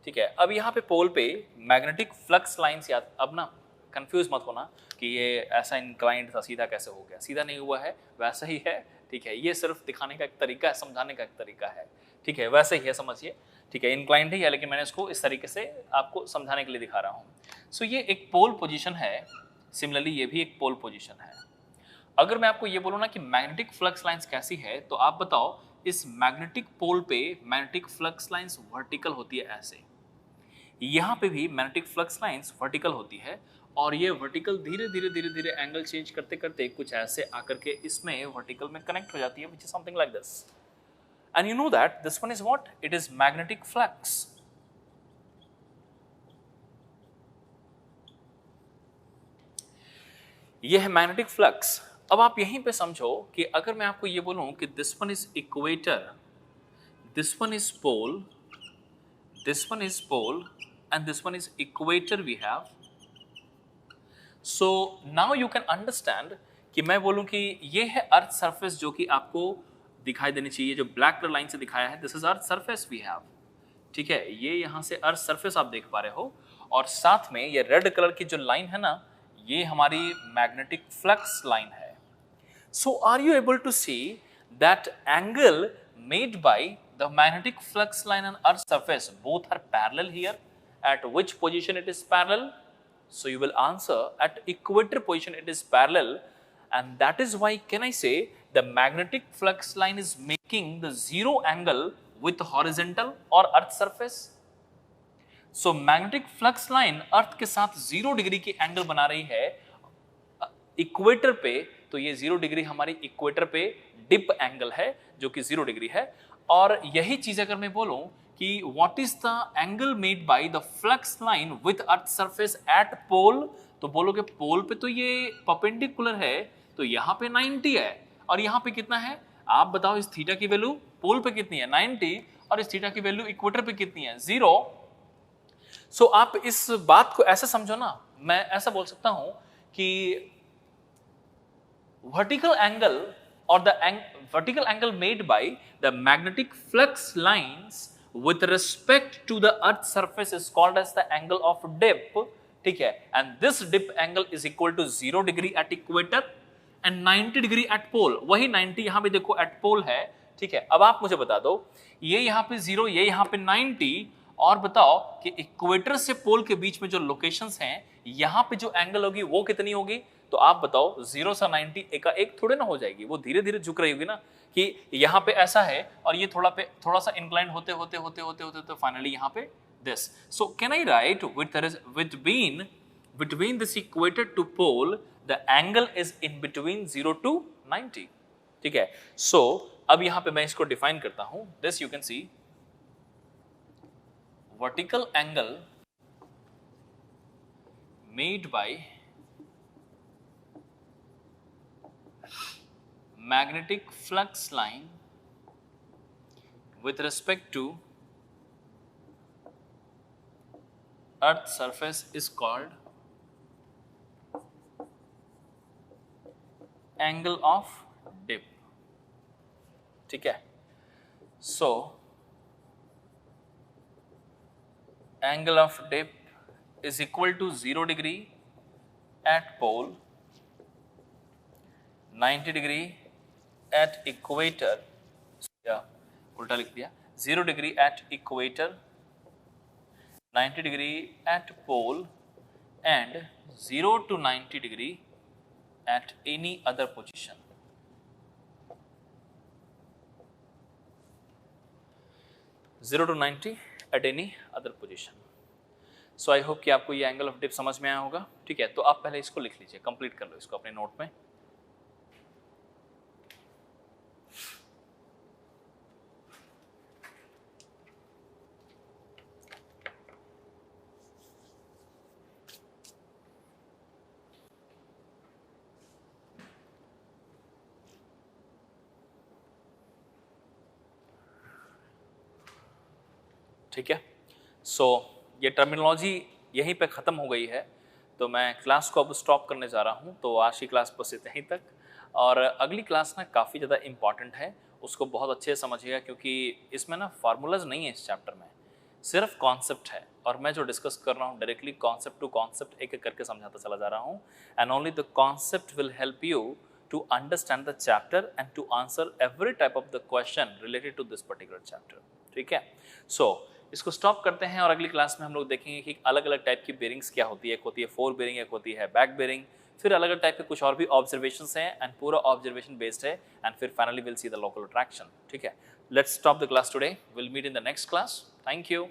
ठीक है, अब यहाँ पे पोल पे मैग्नेटिक फ्लक्स लाइंस, याद, अब ना कंफ्यूज मत होना कि ये ऐसा इंक्लाइंड था, सीधा कैसे हो गया, सीधा नहीं हुआ है, वैसा ही है। ठीक है, ये सिर्फ दिखाने का एक तरीका है, समझाने का एक तरीका है। ठीक है, वैसे ही है, समझिए। ठीक है, इंक्लाइंड ही है लेकिन मैंने इसको इस तरीके से आपको समझाने के लिए दिखा रहा हूँ। सो ये एक पोल पोजिशन है, सिमिलरली ये भी एक पोल पोजिशन है। अगर मैं आपको ये बोलूँ ना कि मैग्नेटिक फ्लक्स लाइंस कैसी है, तो आप बताओ इस मैग्नेटिक पोल पे मैग्नेटिक फ्लक्स लाइंस वर्टिकल होती है ऐसे, यहाँ पे भी मैग्नेटिक फ्लक्स लाइंस वर्टिकल होती है और ये वर्टिकल धीरे धीरे धीरे धीरे एंगल चेंज करते करते कुछ ऐसे आकर के इसमें वर्टिकल में कनेक्ट हो जाती है, which is something like this. And you know that this one is what? It is magnetic flux. ये है मैग्नेटिक फ्लक्स। अब आप यहीं पे समझो कि अगर मैं आपको ये बोलूं कि this one is equator, this one is pole, this one is pole and this one is equator we have. So now you can understand कि मैं बोलूं कि ये है अर्थ सरफेस जो कि आपको दिखाई देनी चाहिए, जो ब्लैक कलर लाइन से दिखाया है, this is earth surface we have. ठीक है, ये यहाँ से अर्थ सरफेस आप देख पा रहे हो और साथ में ये रेड कलर की जो लाइन है ना, ये हमारी मैग्नेटिक फ्लक्स लाइन है। So are you able to see that angle made by the magnetic flux line and earth surface both are parallel here? At which position it is parallel? So you will answer at equator position it is parallel, and that is why can I say the magnetic flux line is making the zero angle with horizontal or earth surface. So magnetic flux line अर्थ के साथ 0 डिग्री की एंगल बना रही है इक्वेटर पे, तो ये 0 डिग्री हमारी इक्वेटर पे डिप एंगल है जो कि 0 डिग्री है। और यही चीज अगर मैं बोलूं कि what is the angle made by the flux line with earth surface at pole, तो बोलोगे पोल पे तो ये परपेंडिकुलर है, तो यहाँ पे 90 है और यहाँ पे कितना है, आप बताओ इस थीटा की वैल्यू पोल पे कितनी है 90 और इस थीटा की वैल्यू इक्वेटर पे कितनी है 0। सो आप इस बात को ऐसे समझो ना, मैं ऐसा बोल सकता हूं कि vertical angle or the vertical angle made by the magnetic flux lines with respect to the earth surface is called as the angle of dip, ठीक है, and this dip angle is equal to 0 degree at equator and 90 degree at pole। वही 90 यहां पे देखो at pole है, ठीक है। अब आप मुझे बता दो ये यहां पे 0, ये यहां पे 90, और बताओ कि इक्वेटर से पोल के बीच में जो लोकेशंस हैं यहां पे जो एंगल होगी वो कितनी होगी, तो आप बताओ 0 से 90 एक थोड़े ना हो जाएगी, वो धीरे धीरे झुक रही होगी ना, कि यहाँ पे ऐसा है और ये थोड़ा सा इंक्लाइन होते होते होते होते होते तो फाइनली यहाँ पे this. So can I right with between this equator to pole the angle is in between 0 to 90, ठीक है। सो अब यहाँ पे मैं इसको डिफाइन करता हूं, this you can C vertical angle made by magnetic flux line with respect to earth surface is called angle of dip, ठीक है। so angle of dip is equal to 0 degree at pole, 90 degree at equator, या उल्टा लिख दिया, 0 degree at equator, 90 degree at pole and 0 to 90 degree at any other position। Zero to 90 at any other position। So I hope कि आपको ये एंगल ऑफ डिप समझ में आया होगा, ठीक है। तो आप पहले इसको लिख लीजिए, कंप्लीट कर लो इसको अपने नोट में। ठीक है। सो ये टर्मिनोलॉजी यहीं पे ख़त्म हो गई है, तो मैं क्लास को अब स्टॉप करने जा रहा हूँ। तो आज की क्लास बस यहीं तक, और अगली क्लास ना काफ़ी ज़्यादा इम्पॉर्टेंट है, उसको बहुत अच्छे से समझिएगा, क्योंकि इसमें ना फार्मूलाज नहीं है इस चैप्टर में, सिर्फ कॉन्सेप्ट है, और मैं जो डिस्कस कर रहा हूँ डायरेक्टली कॉन्सेप्ट टू कॉन्सेप्ट एक एक करके समझाता चला जा रहा हूँ। And only the concept will help you to understand the chapter and to answer every type of the question related to this particular chapter, ठीक है। So इसको स्टॉप करते हैं, और अगली क्लास में हम लोग देखेंगे कि अलग अलग टाइप की बेरिंग्स क्या होती है। एक होती है फोर बेरिंग, एक होती है बैक बेरिंग, फिर अलग अलग टाइप के कुछ और भी ऑब्जर्वेशंस हैं, एंड पूरा ऑब्जर्वेशन बेस्ड है, एंड फिर finally will see the local attraction, ठीक है। Let's stop the class today, will meet in the next class. Thank you.